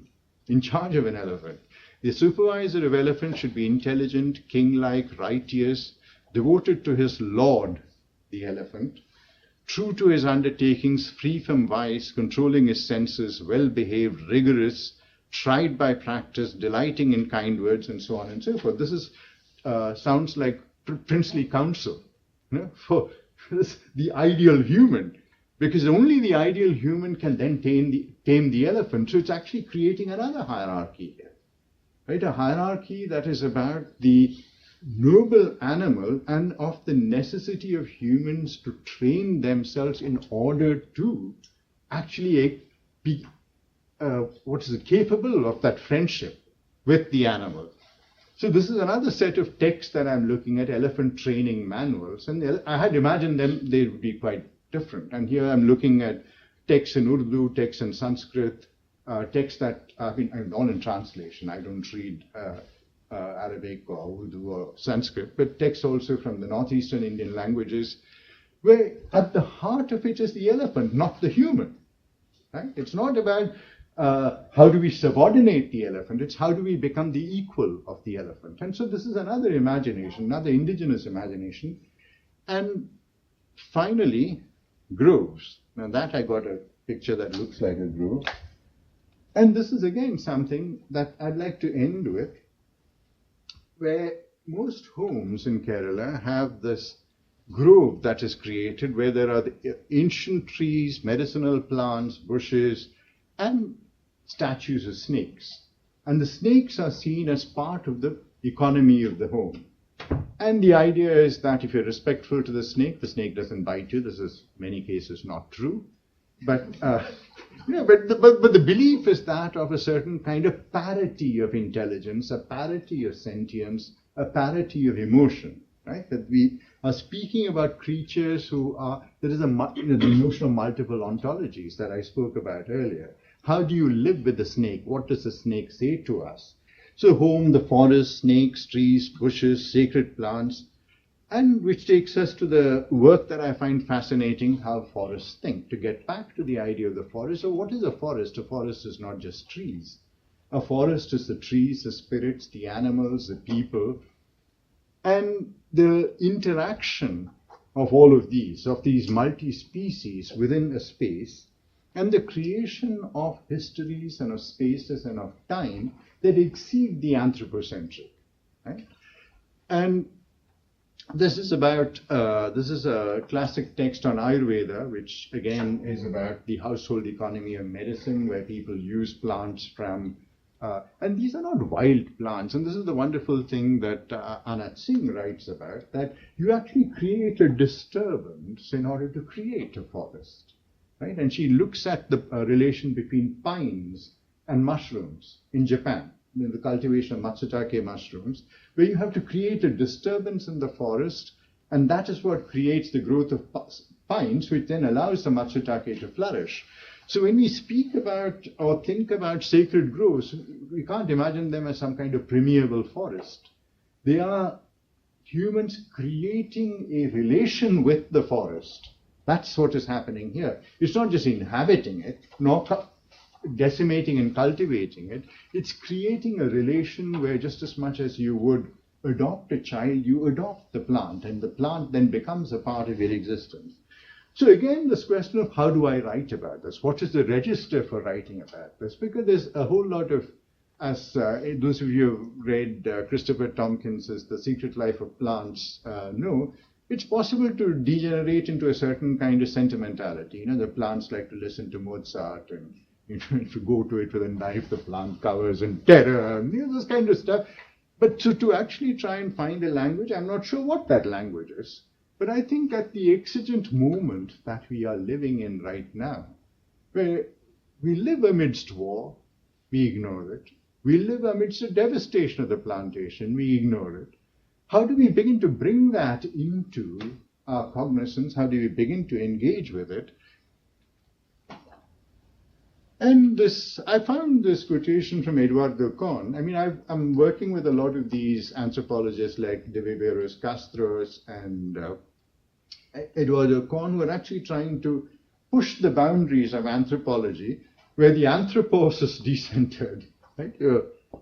in charge of an elephant. The supervisor of elephants should be intelligent, king-like, righteous, devoted to his lord, the elephant, true to his undertakings, free from vice, controlling his senses, well-behaved, rigorous, tried by practice, delighting in kind words, and so on and so forth. This is sounds like princely counsel, for the ideal human. Because only the ideal human can then tame the elephant. So it's actually creating another hierarchy here, right? A hierarchy that is about the noble animal and of the necessity of humans to train themselves in order to actually be, capable of that friendship with the animal. So this is another set of texts that I'm looking at, elephant training manuals. And I had imagined they would be quite different. And here I'm looking at texts in Urdu, texts in Sanskrit, texts that I'm all in translation. I don't read Arabic or Urdu or Sanskrit, but texts also from the northeastern Indian languages, where at the heart of it is the elephant, not the human. Right? It's not about how do we subordinate the elephant, it's how do we become the equal of the elephant. And so this is another imagination, another indigenous imagination. And finally, groves. Now that I got a picture that looks like a grove. And this is again something that I'd like to end with, where most homes in Kerala have this grove that is created where there are the ancient trees, medicinal plants, bushes, and statues of snakes. And the snakes are seen as part of the economy of the home. And the idea is that if you're respectful to the snake doesn't bite you. This is in many cases not true. But the belief is that of a certain kind of parity of intelligence, a parity of sentience, a parity of emotion, right? That we are speaking about creatures who are, there is the notion of multiple ontologies that I spoke about earlier. How do you live with the snake? What does the snake say to us? So home, the forest, snakes, trees, bushes, sacred plants, and which takes us to the work that I find fascinating, how forests think. To get back to the idea of the forest, so what is a forest? A forest is not just trees. A forest is the trees, the spirits, the animals, the people, and the interaction of all of these multi-species within a space, and the creation of histories and of spaces and of time that exceed the anthropocentric, right? And this is a classic text on Ayurveda, which again is about the household economy of medicine, where people use plants from, and these are not wild plants. And this is the wonderful thing that Anat Singh writes about, that you actually create a disturbance in order to create a forest, right? And she looks at the relation between pines and mushrooms in Japan, in the cultivation of matsutake mushrooms, where you have to create a disturbance in the forest, and that is what creates the growth of pines, which then allows the matsutake to flourish. So when we speak about or think about sacred groves, we can't imagine them as some kind of permeable forest. They are humans creating a relation with the forest. That's what is happening here. It's not just inhabiting it, nor decimating and cultivating it. It's creating a relation where just as much as you would adopt a child, you adopt the plant, and the plant then becomes a part of your existence. So again, this question of how do I write about this? What is the register for writing about this? Because there's a whole lot of, as those of you who have read Christopher Tompkins's The Secret Life of Plants know, it's possible to degenerate into a certain kind of sentimentality. You know, the plants like to listen to Mozart, and if you go to it with a knife, the plant covers in terror, and this kind of stuff. But to actually try and find a language, I'm not sure what that language is. But I think at the exigent moment that we are living in right now, where we live amidst war, we ignore it. We live amidst the devastation of the plantation, we ignore it. How do we begin to bring that into our cognizance? How do we begin to engage with it? And I found this quotation from Eduardo Kohn. I mean, I'm working with a lot of these anthropologists like De Viveros Castros and Eduardo Kohn, who are actually trying to push the boundaries of anthropology, where the anthropos is decentered. Right?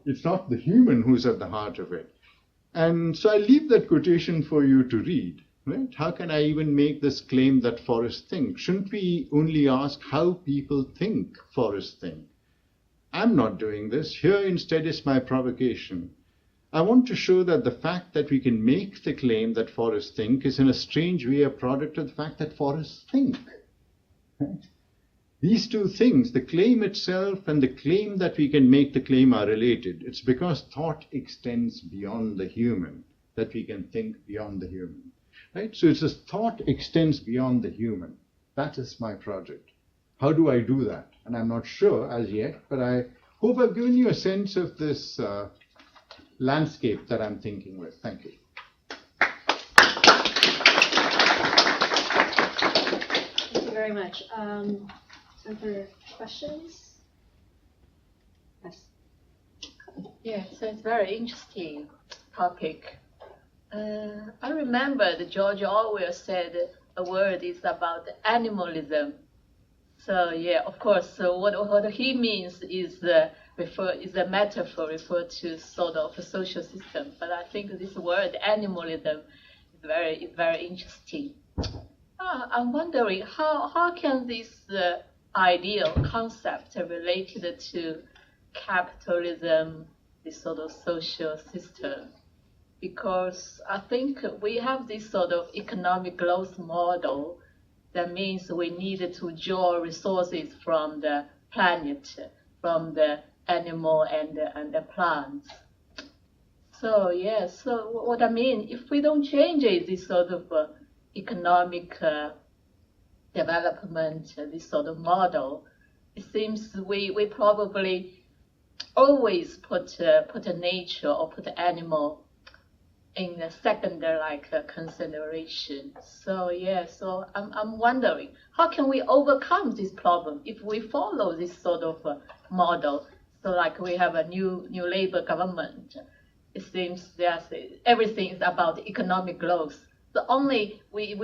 It's not the human who's at the heart of it. And so I leave that quotation for you to read. Right? How can I even make this claim that forests think? Shouldn't we only ask how people think forests think? I'm not doing this. Here instead is my provocation. I want to show that the fact that we can make the claim that forests think is in a strange way a product of the fact that forests think. Right? These two things, the claim itself and the claim that we can make the claim, are related. It's because thought extends beyond the human that we can think beyond the human. Right? So it's this thought extends beyond the human. That is my project. How do I do that? And I'm not sure as yet, but I hope I've given you a sense of this landscape that I'm thinking with. Thank you. Thank you very much. Time for questions? Yes. Yeah, so it's a very interesting topic. I remember that George Orwell said a word is about animalism. So yeah, of course, so what he means is a metaphor referred to sort of a social system. But I think this word animalism is very interesting. I'm wondering how can this ideal concept related to capitalism, this sort of social system? Because I think we have this sort of economic growth model that means we need to draw resources from the planet, from the animal and the plants. So yeah, so what I mean, if we don't change it, this sort of economic development, this sort of model, it seems we probably always put nature or put animal in a secondary consideration. So yeah, so I'm wondering, how can we overcome this problem if we follow this sort of model? So like we have a new Labour government, it seems everything is about economic growth. So only we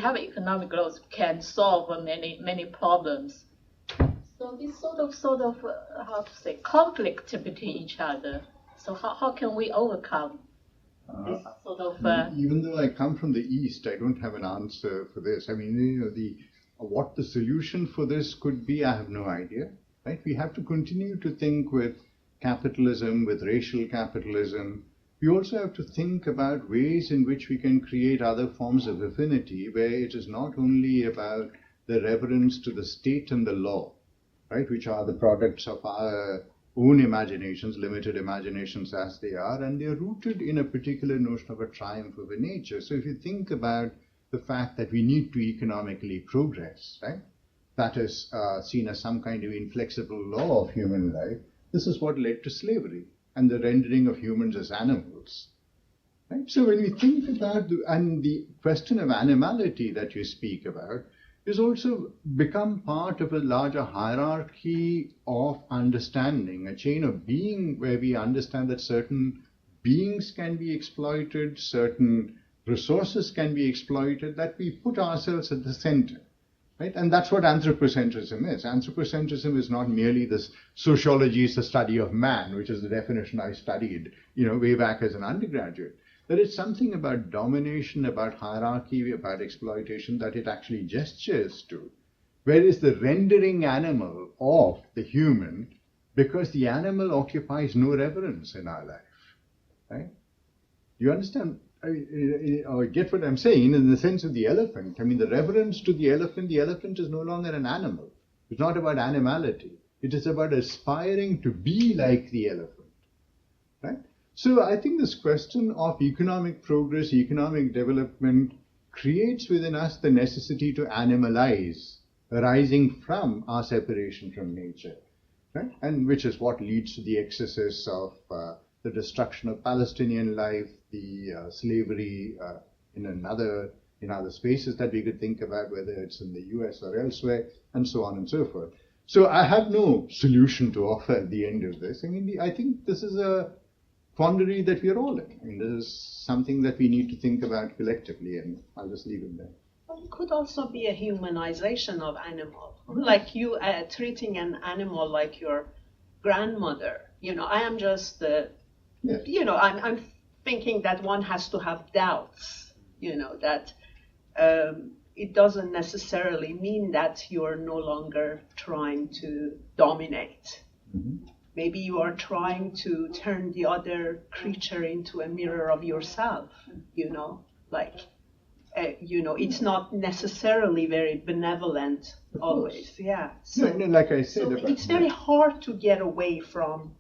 have economic growth can solve many problems. So this sort of how to say, conflict between each other. So how can we overcome? Even though I come from the East, I don't have an answer for this. I mean, what the solution for this could be, I have no idea. Right? We have to continue to think with capitalism, with racial capitalism. We also have to think about ways in which we can create other forms of affinity, where it is not only about the reverence to the state and the law, right, which are the products of our own imaginations, limited imaginations as they are, and they are rooted in a particular notion of a triumph over nature. So if you think about the fact that we need to economically progress, right, that is seen as some kind of inflexible law of human life, this is what led to slavery and the rendering of humans as animals. Right? So when we think about the question of animality that you speak about, is also become part of a larger hierarchy of understanding, a chain of being where we understand that certain beings can be exploited, certain resources can be exploited, that we put ourselves at the center. right? And that's what anthropocentrism is. Anthropocentrism is not merely this sociology is the study of man, which is the definition I studied, way back as an undergraduate. But it's something about domination, about hierarchy, about exploitation that it actually gestures to. Whereas the rendering animal of the human, because the animal occupies no reverence in our life, right? You understand? I get what I'm saying in the sense of the elephant. I mean, the reverence to the elephant is no longer an animal. It's not about animality. It is about aspiring to be like the elephant, right? So I think this question of economic progress, economic development creates within us the necessity to animalize, arising from our separation from nature, right? And which is what leads to the excesses of the destruction of Palestinian life, the slavery in other spaces that we could think about, whether it's in the US or elsewhere, and so on and so forth. So I have no solution to offer at the end of this. I mean, I think this is a quandary that we are all in. I mean, this is something that we need to think about collectively, and I'll just leave it there. Well, it could also be a humanization of animal, like you treating an animal like your grandmother. I am just, I'm thinking that one has to have doubts, that it doesn't necessarily mean that you're no longer trying to dominate. Mm-hmm. Maybe you are trying to turn the other creature into a mirror of yourself, it's not necessarily very benevolent always. Yeah. So, like I said, it's very hard to get away from,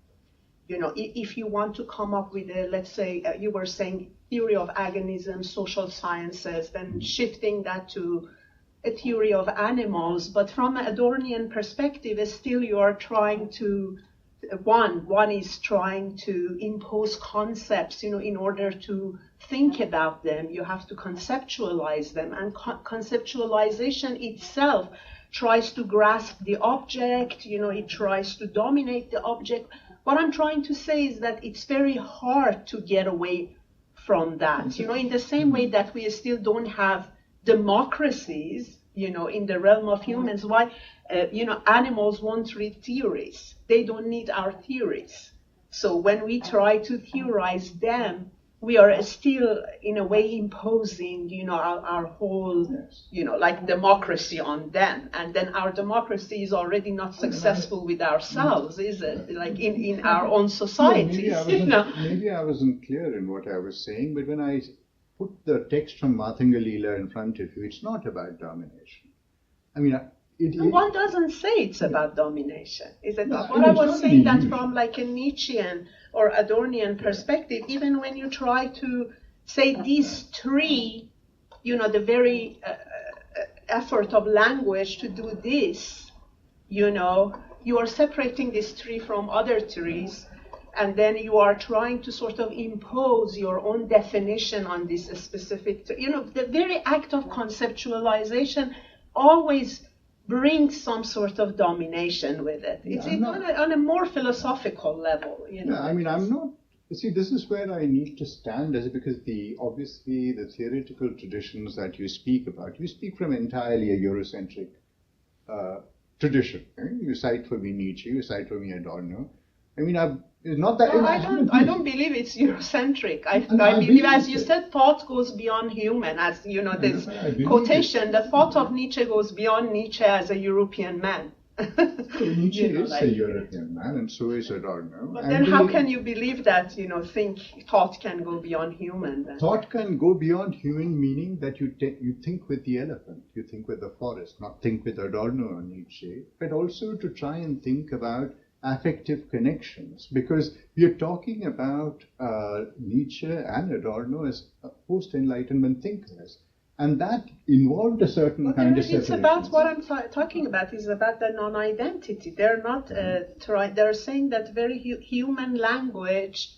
if you want to come up with let's say, you were saying theory of agonism, social sciences, then shifting that to a theory of animals. But from an Adornian perspective, still you are trying to, one is trying to impose concepts, in order to think about them, you have to conceptualize them, and conceptualization itself tries to grasp the object, it tries to dominate the object. What I'm trying to say is that it's very hard to get away from that, in the same way that we still don't have democracies, in the realm of humans. Why, animals won't read theories. They don't need our theories. So when we try to theorize them, we are still, in a way, imposing, our whole, like democracy on them. And then our democracy is already not successful with ourselves, is it? Like in our own societies, Maybe I wasn't clear in what I was saying, but when I put the text from Marthingalila in front of you, it's not about domination. I mean, one doesn't say it's about domination, is it? No, What I was saying that from like a Nietzschean or Adornian perspective, even when you try to say these three, the very effort of language to do this, you are separating these three from other trees, and then you are trying to sort of impose your own definition on this specific, the very act of conceptualization always brings some sort of domination with it. It's on a more philosophical level, I mean, I'm not. You see, this is where I need to stand, because obviously the theoretical traditions that you speak about, you speak from entirely a Eurocentric tradition. Right? You cite for me Nietzsche, you cite for me Adorno. I mean, it's not that. No, I don't believe it's Eurocentric. I believe, as you said, thought goes beyond human. As this quotation, the thought of Nietzsche goes beyond Nietzsche as a European man. So Nietzsche is a European man, and so is Adorno. But then, how can you believe that? Thought can go beyond human. Then? Thought can go beyond human, meaning that you think with the elephant, you think with the forest, not think with Adorno or Nietzsche, but also to try and think about affective connections, because we are talking about Nietzsche and Adorno as post-Enlightenment thinkers, and that involved a certain kind of separation. It's about what I'm talking about is about the non-identity. They're not they're saying that very human language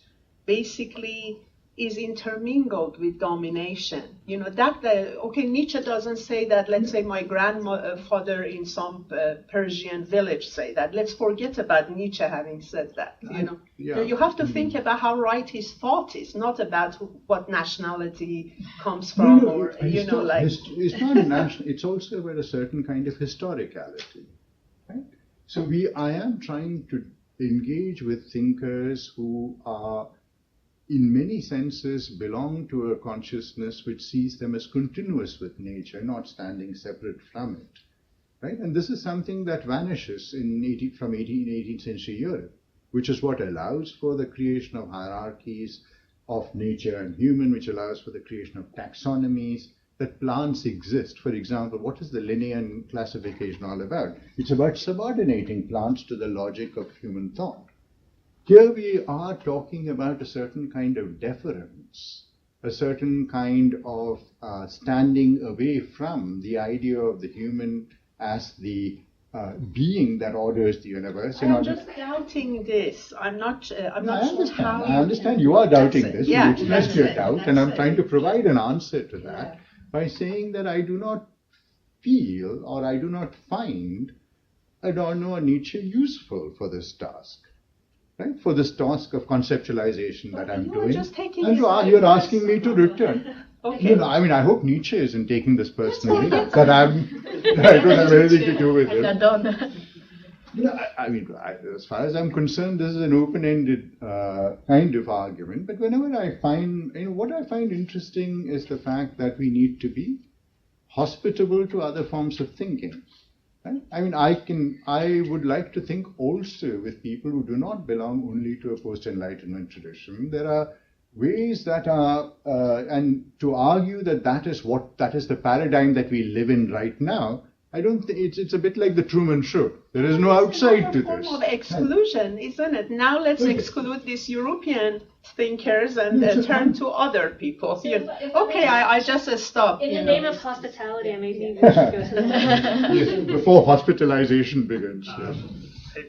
basically is intermingled with domination. You know, okay, Nietzsche doesn't say that, let's say my grandfather in some Persian village say that. Let's forget about Nietzsche having said that, you know. Yeah. You have to think about how right his thought is, not about what nationality comes from, or, you know, like... It's not national, it's also about a certain kind of historicality, right? So I am trying to engage with thinkers who are, in many senses, belong to a consciousness which sees them as continuous with nature, not standing separate from it, right? And this is something that vanishes from 18th century Europe, which is what allows for the creation of hierarchies of nature and human, which allows for the creation of taxonomies, that plants exist. For example, what is the Linnaean classification all about? It's about subordinating plants to the logic of human thought. Here we are talking about a certain kind of deference, a certain kind of standing away from the idea of the human as the being that orders the universe. I'm just doubting this. I'm not sure how... I understand you are doubting this. Yeah, you expressed your doubt, and I'm trying to it. provide an answer to that by saying that I do not feel, or I do not find Adorno or Nietzsche useful for this task. Right? For this task of conceptualization that I'm doing. And you're asking me to return. Okay. No, I mean, I hope Nietzsche isn't taking this personally, that I don't have anything to do with it. I mean, as far as I'm concerned, this is an open-ended kind of argument. But whenever I find, what I find interesting is the fact that we need to be hospitable to other forms of thinking. Right? I mean, I would like to think also with people who do not belong only to a post-Enlightenment tradition. There are ways that are, and to argue that that is the paradigm that we live in right now, I don't think it's a bit like the Truman Show. There is no outside to this. It's a form of exclusion, isn't it? Now let's exclude these European thinkers and turn to other people. Okay, I just stop. In the name of hospitality, maybe we should go to the yes, before hospitalization begins. Yes.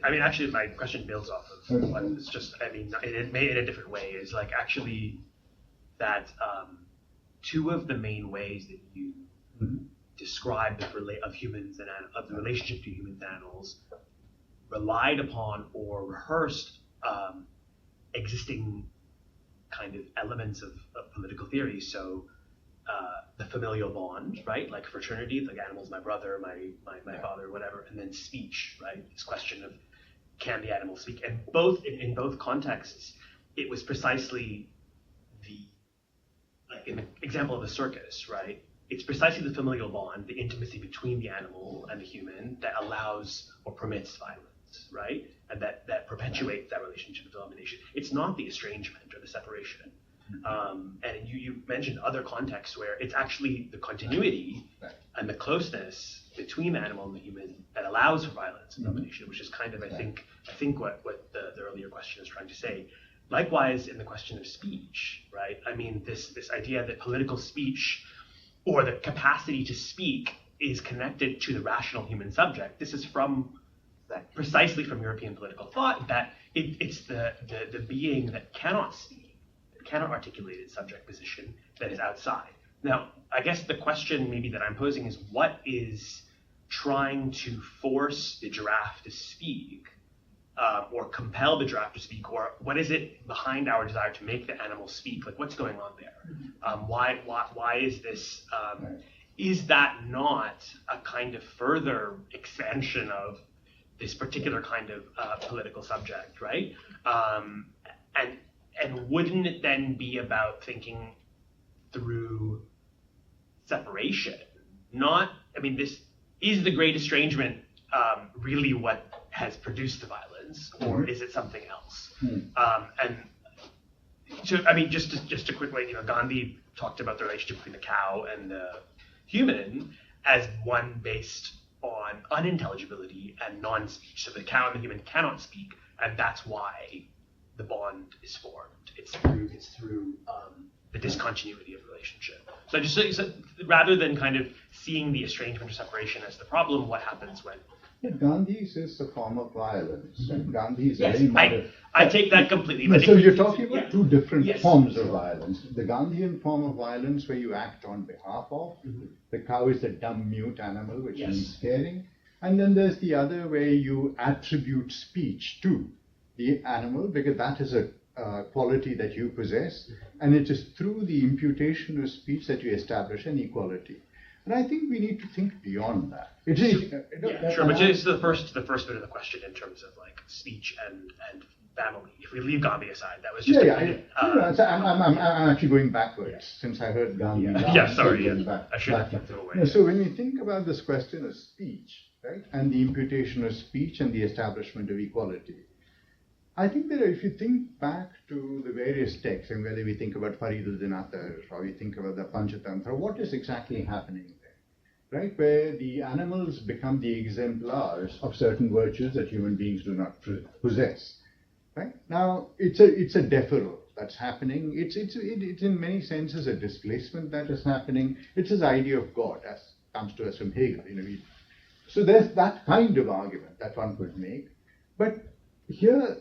I mean, actually, my question builds off of what it's just, I mean, it made it a different way. Is like actually that two of the main ways that you describe the of humans and of the relationship to humans and animals relied upon or rehearsed existing kind of elements of political theory. So the familial bond, right? Like fraternity, like animal's my brother, my father, whatever, and then speech, right? This question of can the animal speak? And in both contexts, it was precisely like in the example of a circus, right? It's precisely the familial bond, the intimacy between the animal and the human that allows or permits violence, right? And that perpetuates that relationship of domination. It's not the estrangement or the separation. And you mentioned other contexts where it's actually the continuity and the closeness between the animal and the human that allows for violence and domination, which is kind of, I think what the earlier question is trying to say. Likewise, in the question of speech, right? I mean, this idea that political speech or the capacity to speak is connected to the rational human subject. This is precisely from European political thought, that it's the being that cannot speak, that cannot articulate its subject position, that is outside. Now, I guess the question maybe that I'm posing is, what is trying to force the giraffe to speak, or compel the giraffe to speak, or what is it behind our desire to make the animal speak? Like, what's going on there? Why is this? Is that not a kind of further expansion of this particular kind of political subject, right? And wouldn't it then be about thinking through separation? This is the great estrangement really what has produced the violence, or is it something else? And so, I mean, just a quick way, Gandhi talked about the relationship between the cow and the human as one based on unintelligibility and non-speech. So the cow and the human cannot speak, and that's why the bond is formed. It's through the discontinuity of relationship. So rather than kind of seeing the estrangement or separation as the problem, what happens Gandhi's is a form of violence, and Gandhi is Yes, very moderate. I take that completely. No, but so you're talking about yeah. two different Yes. forms of violence. The Gandhian form of violence where you act on behalf of. The cow is a dumb, mute animal, which Yes. means caring. And then there's the other where you attribute speech to the animal, because that is a quality that you possess. And it is through the imputation of speech that you establish an equality. And I think we need to think beyond that. It is, Yeah, sure, but just the first bit of the question in terms of like speech and family. If we leave Gandhi aside, that was just I'm actually going backwards since I heard Gandhi. Sorry, Back, I should have flipped it away. No, so when we think about this question of speech, right, and the imputation of speech and the establishment of equality, I think that if you think back to the various texts, and whether we think about Fariduddin Attar or we think about the Panchatantra, what is exactly happening there, right? Where the animals become the exemplars of certain virtues that human beings do not possess, right? Now, it's a deferral that's happening. It's in many senses a displacement that is happening. It's this idea of God, as comes to us from Hegel. So there's that kind of argument that one could make, but here.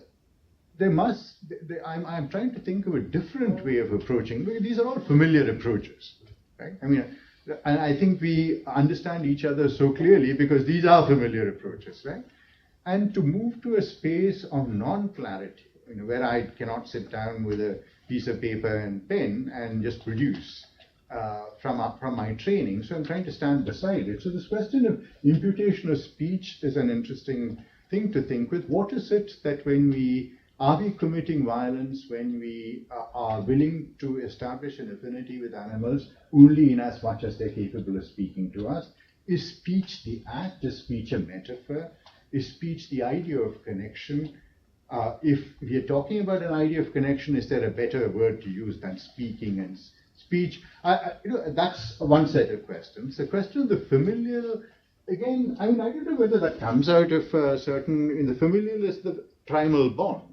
I'm trying to think of a different way of approaching, because these are all familiar approaches, right? I mean, and I think we understand each other so clearly because these are familiar approaches, right? And to move to a space of non-clarity, where I cannot sit down with a piece of paper and pen and just produce from my training. So I'm trying to stand beside it. So this question of imputation of speech is an interesting thing to think with. What is it that are we committing violence when we are willing to establish an affinity with animals only in as much as they're capable of speaking to us? Is speech the act? Is speech a metaphor? Is speech the idea of connection? If we are talking about an idea of connection, is there a better word to use than speaking and speech? That's one set of questions. The question of the familial, again, I don't know whether that comes out of in the familial is the primal bond.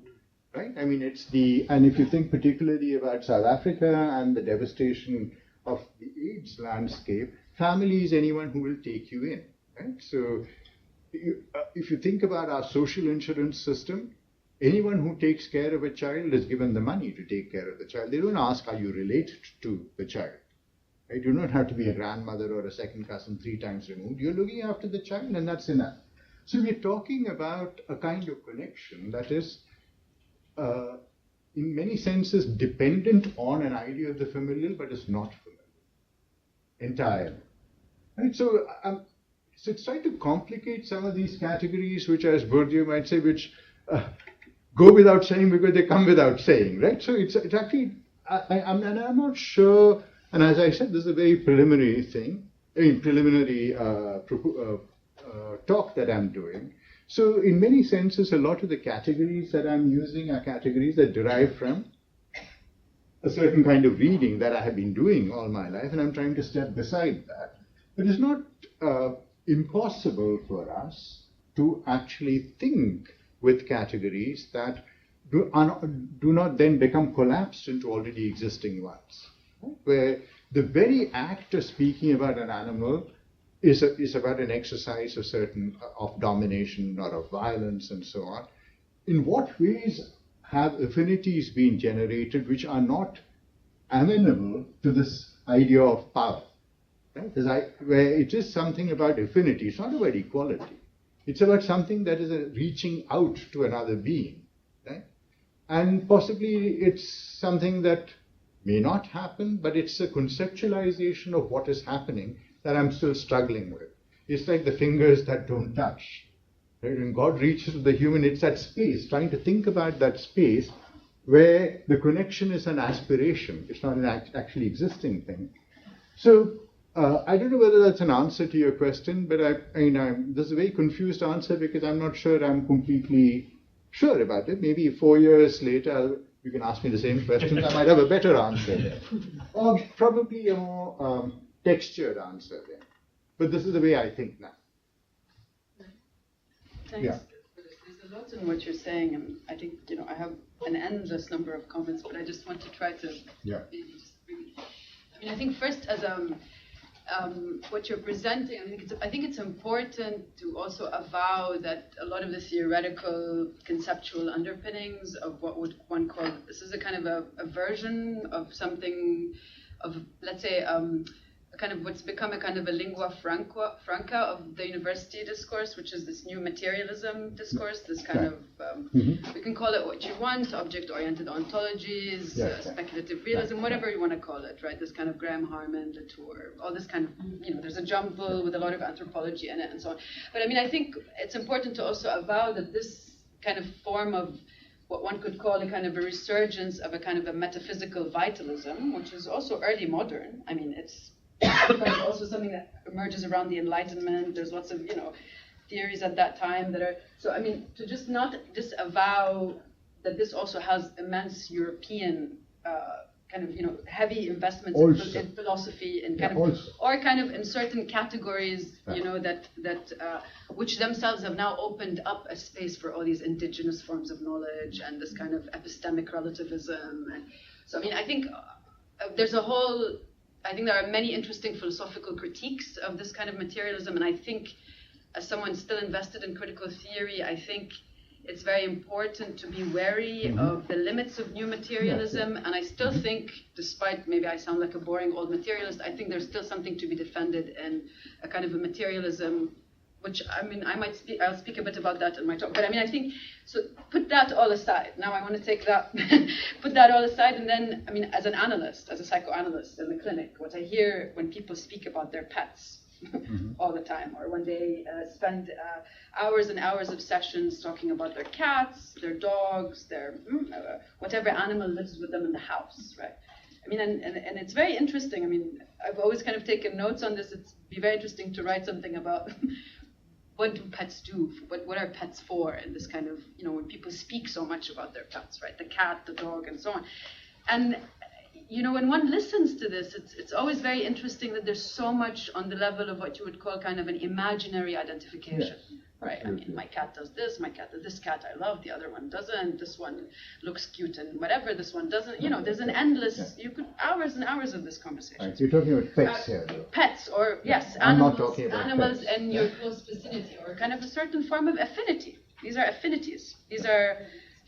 Right? I mean, and if you think particularly about South Africa and the devastation of the AIDS landscape, family is anyone who will take you in, right? So if you think about our social insurance system, anyone who takes care of a child is given the money to take care of the child. They don't ask, are you related to the child? Right? You don't have to be a grandmother or a second cousin 3 times removed. You're looking after the child, and that's enough. So we're talking about a kind of connection that is in many senses dependent on an idea of the familial, but is not familial entirely. Right? So it's trying to complicate some of these categories, which, as Bourdieu might say, which go without saying because they come without saying, right? So it's actually, I'm not sure, and as I said, this is a very preliminary thing, preliminary talk that I'm doing. So in many senses, a lot of the categories that I'm using are categories that derive from a certain kind of reading that I have been doing all my life, and I'm trying to step beside that. But it's not impossible for us to actually think with categories that do not then become collapsed into already existing ones, right? Where the very act of speaking about an animal is about an exercise of domination or of violence and so on. In what ways have affinities been generated which are not amenable to this idea of power? Right? Where it is something about affinity, it's not about equality. It's about something that is reaching out to another being. Right? And possibly it's something that may not happen, but it's a conceptualization of what is happening that I'm still struggling with. It's like the fingers that don't touch. Right? When God reaches to the human, it's that space, trying to think about that space where the connection is an aspiration. It's not an actually existing thing. So I don't know whether that's an answer to your question, but this is a very confused answer because I'm not sure I'm completely sure about it. Maybe 4 years later, you can ask me the same questions. I might have a better answer. Or probably a more textured answer then. But this is the way I think now. Thanks. Yeah. There's a lot in what you're saying, and I think, I have an endless number of comments, but I just want to try to maybe just bring I think first as what you're presenting, I think it's important to also avow that a lot of the theoretical conceptual underpinnings of what would one call, this is a kind of a version of something of, let's say, kind of what's become a kind of a lingua franca of the university discourse, which is this new materialism discourse, this kind of, we can call it what you want, object-oriented ontologies, speculative realism, whatever you want to call it, right? This kind of Graham Harman, Latour, all this kind of, there's a jumble with a lot of anthropology in it and so on. But I mean, I think it's important to also avow that this kind of form of what one could call a kind of a resurgence of a kind of a metaphysical vitalism, which is also early modern. I mean, it's also something that emerges around the Enlightenment. There's lots of, theories at that time that are, so I mean, to just not disavow that this also has immense European kind of, heavy investments in philosophy and kind of, or kind of in certain categories, that which themselves have now opened up a space for all these indigenous forms of knowledge and this kind of epistemic relativism. And so, I mean, I think I think there are many interesting philosophical critiques of this kind of materialism, and I think as someone still invested in critical theory, I think it's very important to be wary of the limits of new materialism, and I still think, despite maybe I sound like a boring old materialist, I think there's still something to be defended in a kind of a materialism, which, I mean, I'll speak a bit about that in my talk, but I mean, I think, so put that all aside. Now I want to take that, put that all aside, and then, I mean, as an analyst, as a psychoanalyst in the clinic, what I hear when people speak about their pets all the time, or when they spend hours and hours of sessions talking about their cats, their dogs, their whatever animal lives with them in the house, right? I mean, and it's very interesting. I mean, I've always kind of taken notes on this. It'd be very interesting to write something about what do pets do? What are pets for? And this kind of, when people speak so much about their pets, right? The cat, the dog, and so on. And, when one listens to this, it's always very interesting that there's so much on the level of what you would call kind of an imaginary identification. Yes. Right, absolutely. I mean, my cat does this, this cat I love, the other one doesn't, this one looks cute and whatever, this one doesn't, there's an endless, you could, hours and hours of this conversation. Right, so you're talking about pets here, though. Pets, or yes, animals in your close vicinity, or kind of a certain form of affinity. These are affinities. These are,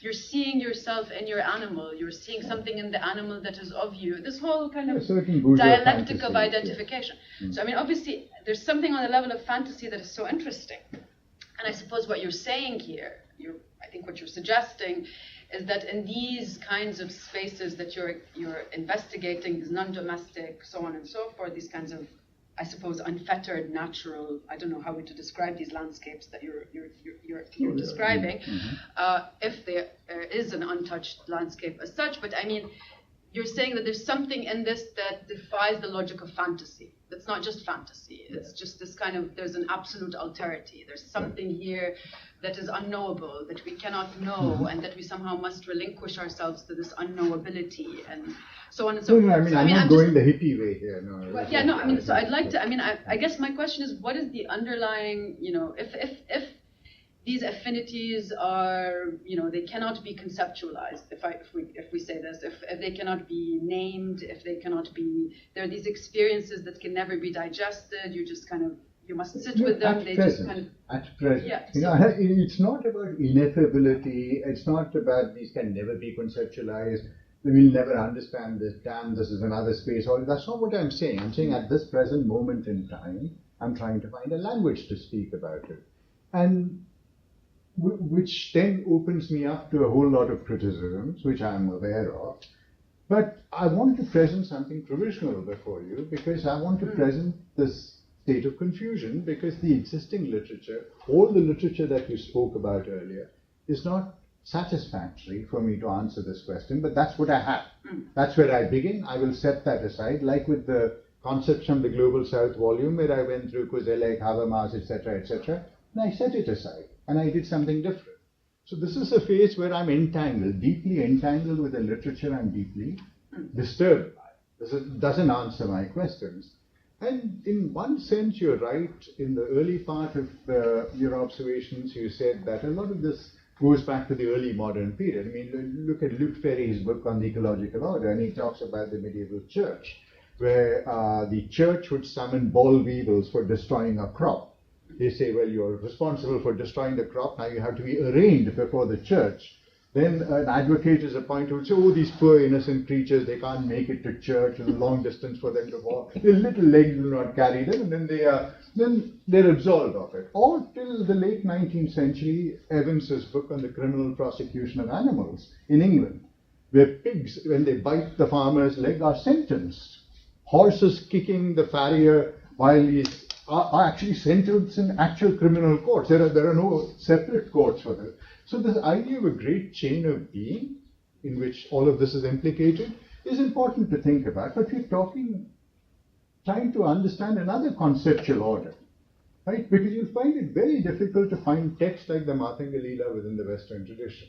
you're seeing yourself in your animal, you're seeing something in the animal that is of you. This whole kind of dialectic of identification. So, I mean, obviously, there's something on the level of fantasy that is so interesting. And I suppose what you're saying here, I think what you're suggesting, is that in these kinds of spaces that you're investigating, these non-domestic, so on and so forth, these kinds of, I suppose, unfettered, natural, I don't know how to describe these landscapes that you're describing, if there is an untouched landscape as such. But I mean, you're saying that there's something in this that defies the logic of fantasy. It's not just fantasy. It's just this kind of, there's an absolute alterity. There's something here that is unknowable, that we cannot know, and that we somehow must relinquish ourselves to this unknowability, and so on and so forth. No, I mean, I'm not going the hippie way here. No. Well, yeah, no, I mean, so I'd like to, I mean, I guess my question is, what is the underlying, if these affinities are, they cannot be conceptualized, if we say this, if they cannot be named, if they cannot be, there are these experiences that can never be digested, you just kind of, you must sit with them, they just kind of... At present, yeah, it's not about ineffability, it's not about these can never be conceptualized, we'll never understand this, damn, this is another space, or that's not what I'm saying. I'm saying at this present moment in time, I'm trying to find a language to speak about it. And which then opens me up to a whole lot of criticisms, which I'm aware of. But I want to present something provisional before you, because I want to present this state of confusion, because the existing literature, all the literature that you spoke about earlier, is not satisfactory for me to answer this question, but that's what I have. That's where I begin. I will set that aside, like with the concepts from the Global South volume, where I went through Kozelek, Habermas, etc., and I set it aside. And I did something different. So this is a phase where I'm entangled, deeply entangled with the literature I'm deeply disturbed by. This doesn't answer my questions. And in one sense, you're right. In the early part of your observations, you said that a lot of this goes back to the early modern period. I mean, look at Luc Ferry's book on the ecological order, and he talks about the medieval church, where the church would summon boll weevils for destroying a crop. They say, well, you're responsible for destroying the crop, now you have to be arraigned before the church. Then an advocate is appointed who would say, oh, these poor innocent creatures, they can't make it to church, it's a long distance for them to walk, their little legs will not carry them, and then they're absolved of it. Or till the late 19th century, Evans's book on the criminal prosecution of animals in England, where pigs, when they bite the farmer's leg, are sentenced. Horses kicking the farrier while he's are actually sentenced in actual criminal courts. There are no separate courts for this. So this idea of a great chain of being in which all of this is implicated is important to think about. But we're trying to understand another conceptual order, right? Because you'll find it very difficult to find text like the Matanga Leela within the Western tradition.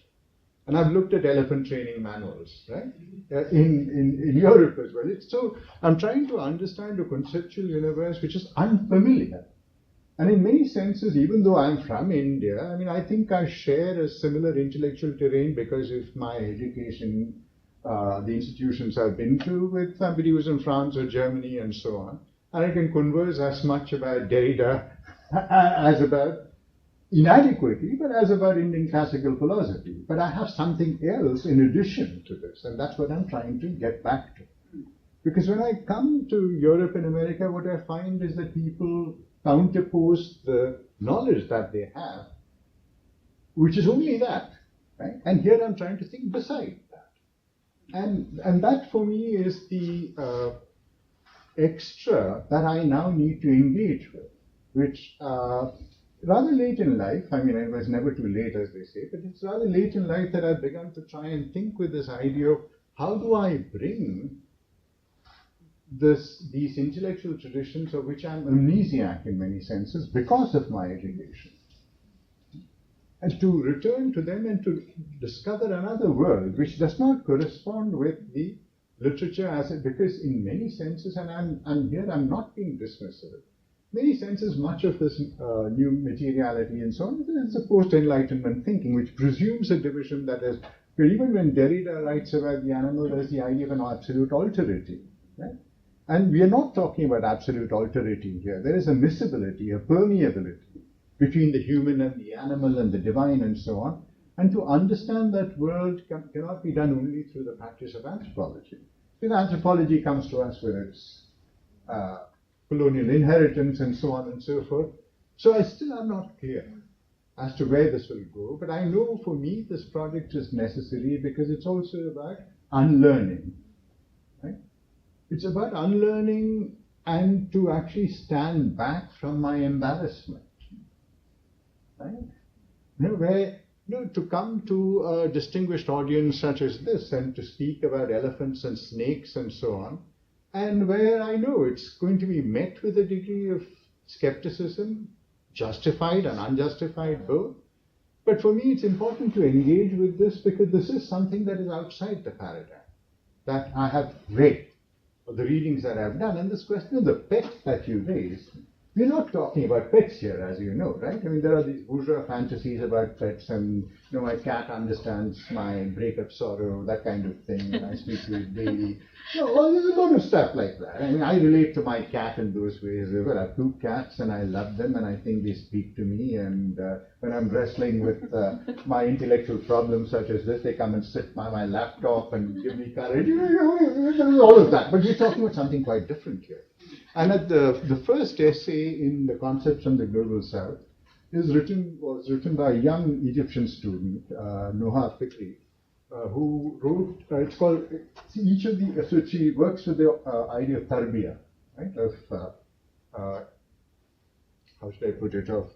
And I've looked at elephant training manuals, right? In Europe as well. So I'm trying to understand a conceptual universe which is unfamiliar. And in many senses, even though I'm from India, I mean, I think I share a similar intellectual terrain because of my education, the institutions I've been to with somebody who's in France or Germany and so on. And I can converse as much about Derrida as about inadequately, but as about Indian classical philosophy. But I have something else in addition to this, and that's what I'm trying to get back to. Because when I come to Europe and America, what I find is that people counterpose the knowledge that they have, which is only that, right? And here I'm trying to think beside that. And that for me is the extra that I now need to engage with, which rather late in life, I mean, it was never too late, as they say, but it's rather late in life that I've begun to try and think with this idea of how do I bring these intellectual traditions of which I'm amnesiac in many senses because of my education, and to return to them and to discover another world which does not correspond with the literature as it, because in many senses, and I'm not being dismissive, many senses, much of this new materiality and so on is a post-enlightenment thinking, which presumes a division that is, even when Derrida writes about the animal, there's the idea of an absolute alterity, right? And we are not talking about absolute alterity here. There is a miscibility, a permeability between the human and the animal and the divine and so on. And to understand that world cannot be done only through the practice of anthropology. Because anthropology comes to us with its colonial inheritance and so on and so forth. So I still am not clear as to where this will go, but I know for me this project is necessary because it's also about unlearning, right? It's about unlearning and to actually stand back from my embarrassment, right? To come to a distinguished audience such as this and to speak about elephants and snakes and so on, and where I know it's going to be met with a degree of skepticism, justified and unjustified both. But for me, it's important to engage with this because this is something that is outside the paradigm that I have read, or the readings that I've done. And this question of the pet that you raised, we're not talking about pets here, as you know, right? I mean, there are these bourgeois fantasies about pets, and my cat understands my breakup sorrow, that kind of thing, and I speak to it daily. There's a lot of stuff like that. I mean, I relate to my cat in those ways. I have 2 cats, and I love them, and I think they speak to me. And when I'm wrestling with my intellectual problems such as this, they come and sit by my laptop and give me courage. All of that. But we're talking about something quite different here. And at the first essay in the Concepts on the Global South was written by a young Egyptian student, Noha Fikri, who wrote, it's called, so she works with the idea of tarbiyah, right, of, how should I put it, of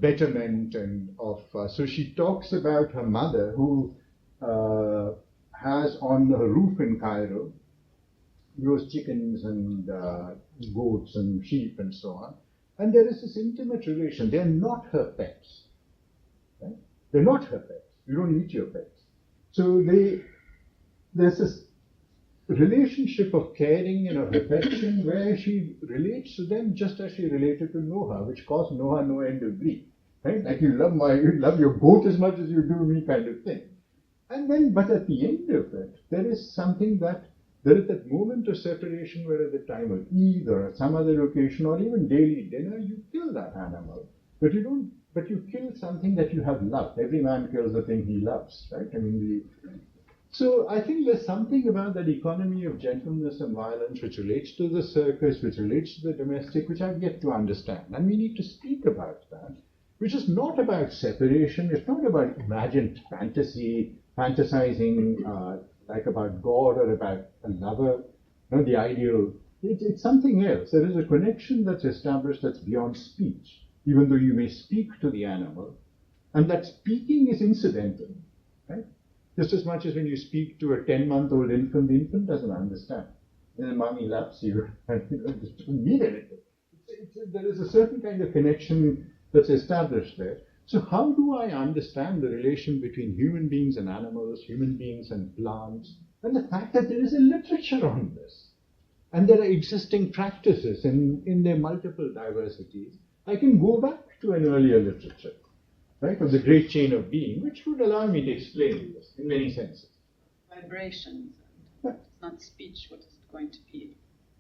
betterment and of, so she talks about her mother who has on her roof in Cairo, grows chickens and goats and sheep and so on. And there is this intimate relation. They're not her pets. Right? They're not her pets. You don't eat your pets. So there's this relationship of caring and of affection where she relates to them just as she related to Noha, which caused Noha no end of grief. Right? Like you love your goat as much as you do me kind of thing. And then, but at the end of it, there is something that there is that moment of separation where at the time of Eid or at some other occasion or even daily dinner, you kill that animal. But you kill something that you have loved. Every man kills the thing he loves, right? I mean, so I think there's something about that economy of gentleness and violence which relates to the circus, which relates to the domestic, which I've yet to understand. And we need to speak about that, which is not about separation. It's not about imagined fantasy, fantasizing like about God or about a lover, the ideal. It's something else. There is a connection that's established that's beyond speech, even though you may speak to the animal. And that speaking is incidental, right? Just as much as when you speak to a 10-month-old infant, the infant doesn't understand. And mommy loves you, and it doesn't mean anything. There is a certain kind of connection that's established there. So how do I understand the relation between human beings and animals, human beings and plants, and the fact that there is a literature on this, and there are existing practices in their multiple diversities? I can go back to an earlier literature, right, of the great chain of being, which would allow me to explain this in many senses. Vibrations. It's not speech. What is it going to be?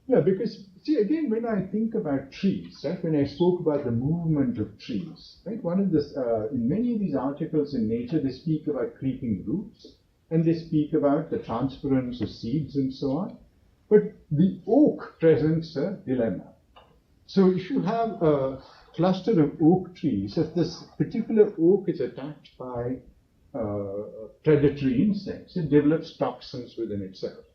Yeah, because, see, again, when I think about trees, right, when I spoke about the movement of trees, right, one of this, in many of these articles in Nature, they speak about creeping roots, and they speak about the transference of seeds and so on. But the oak presents a dilemma. So if you have a cluster of oak trees, if this particular oak is attacked by predatory insects, it develops toxins within itself.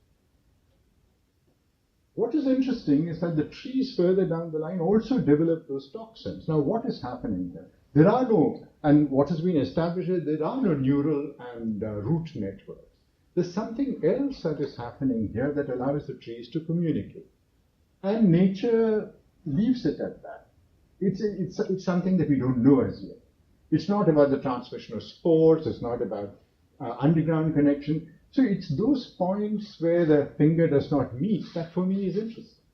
What is interesting is that the trees further down the line also develop those toxins. Now, what is happening there? There are no, and what has been established is there are no neural and root networks. There's something else that is happening here that allows the trees to communicate. And nature leaves it at that. It's something that we don't know as yet. It's not about the transmission of spores, it's not about underground connection. So it's those points where the finger does not meet that for me is interesting.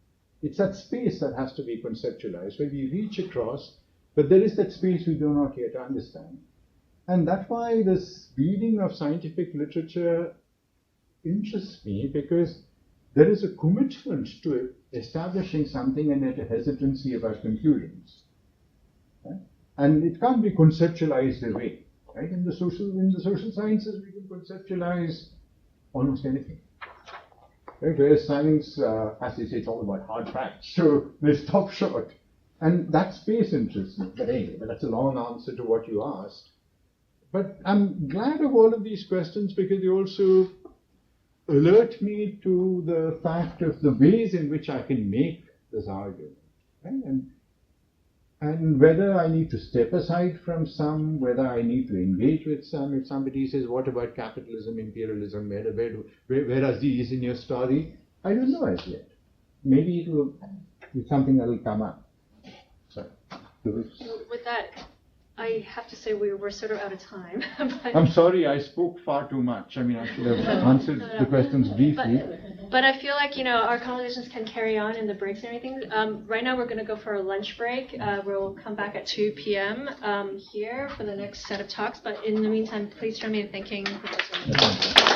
It's that space that has to be conceptualized, where we reach across, but there is that space we do not yet understand. And that's why this reading of scientific literature interests me, because there is a commitment to establishing something and yet a hesitancy about conclusions. Right? And it can't be conceptualized away. Right? In the social sciences, we can conceptualize almost anything. Right? Whereas science, as they say, it's all about hard facts. So they stop short. And that space interests me. But anyway, that's a long answer to what you asked. But I'm glad of all of these questions because they also alert me to the fact of the ways in which I can make this argument. Right? And whether I need to step aside from some, whether I need to engage with some. If somebody says, what about capitalism, imperialism, where are these in your story? I don't know as yet. Maybe it will be something that will come up. So, with that, I have to say we're sort of out of time. I'm sorry, I spoke far too much. I mean, I should have answered the questions briefly. But I feel like, our conversations can carry on in the breaks and everything. Right now we're going to go for a lunch break. We'll come back at 2 p.m. Here for the next set of talks. But in the meantime, please join me in thanking Professor.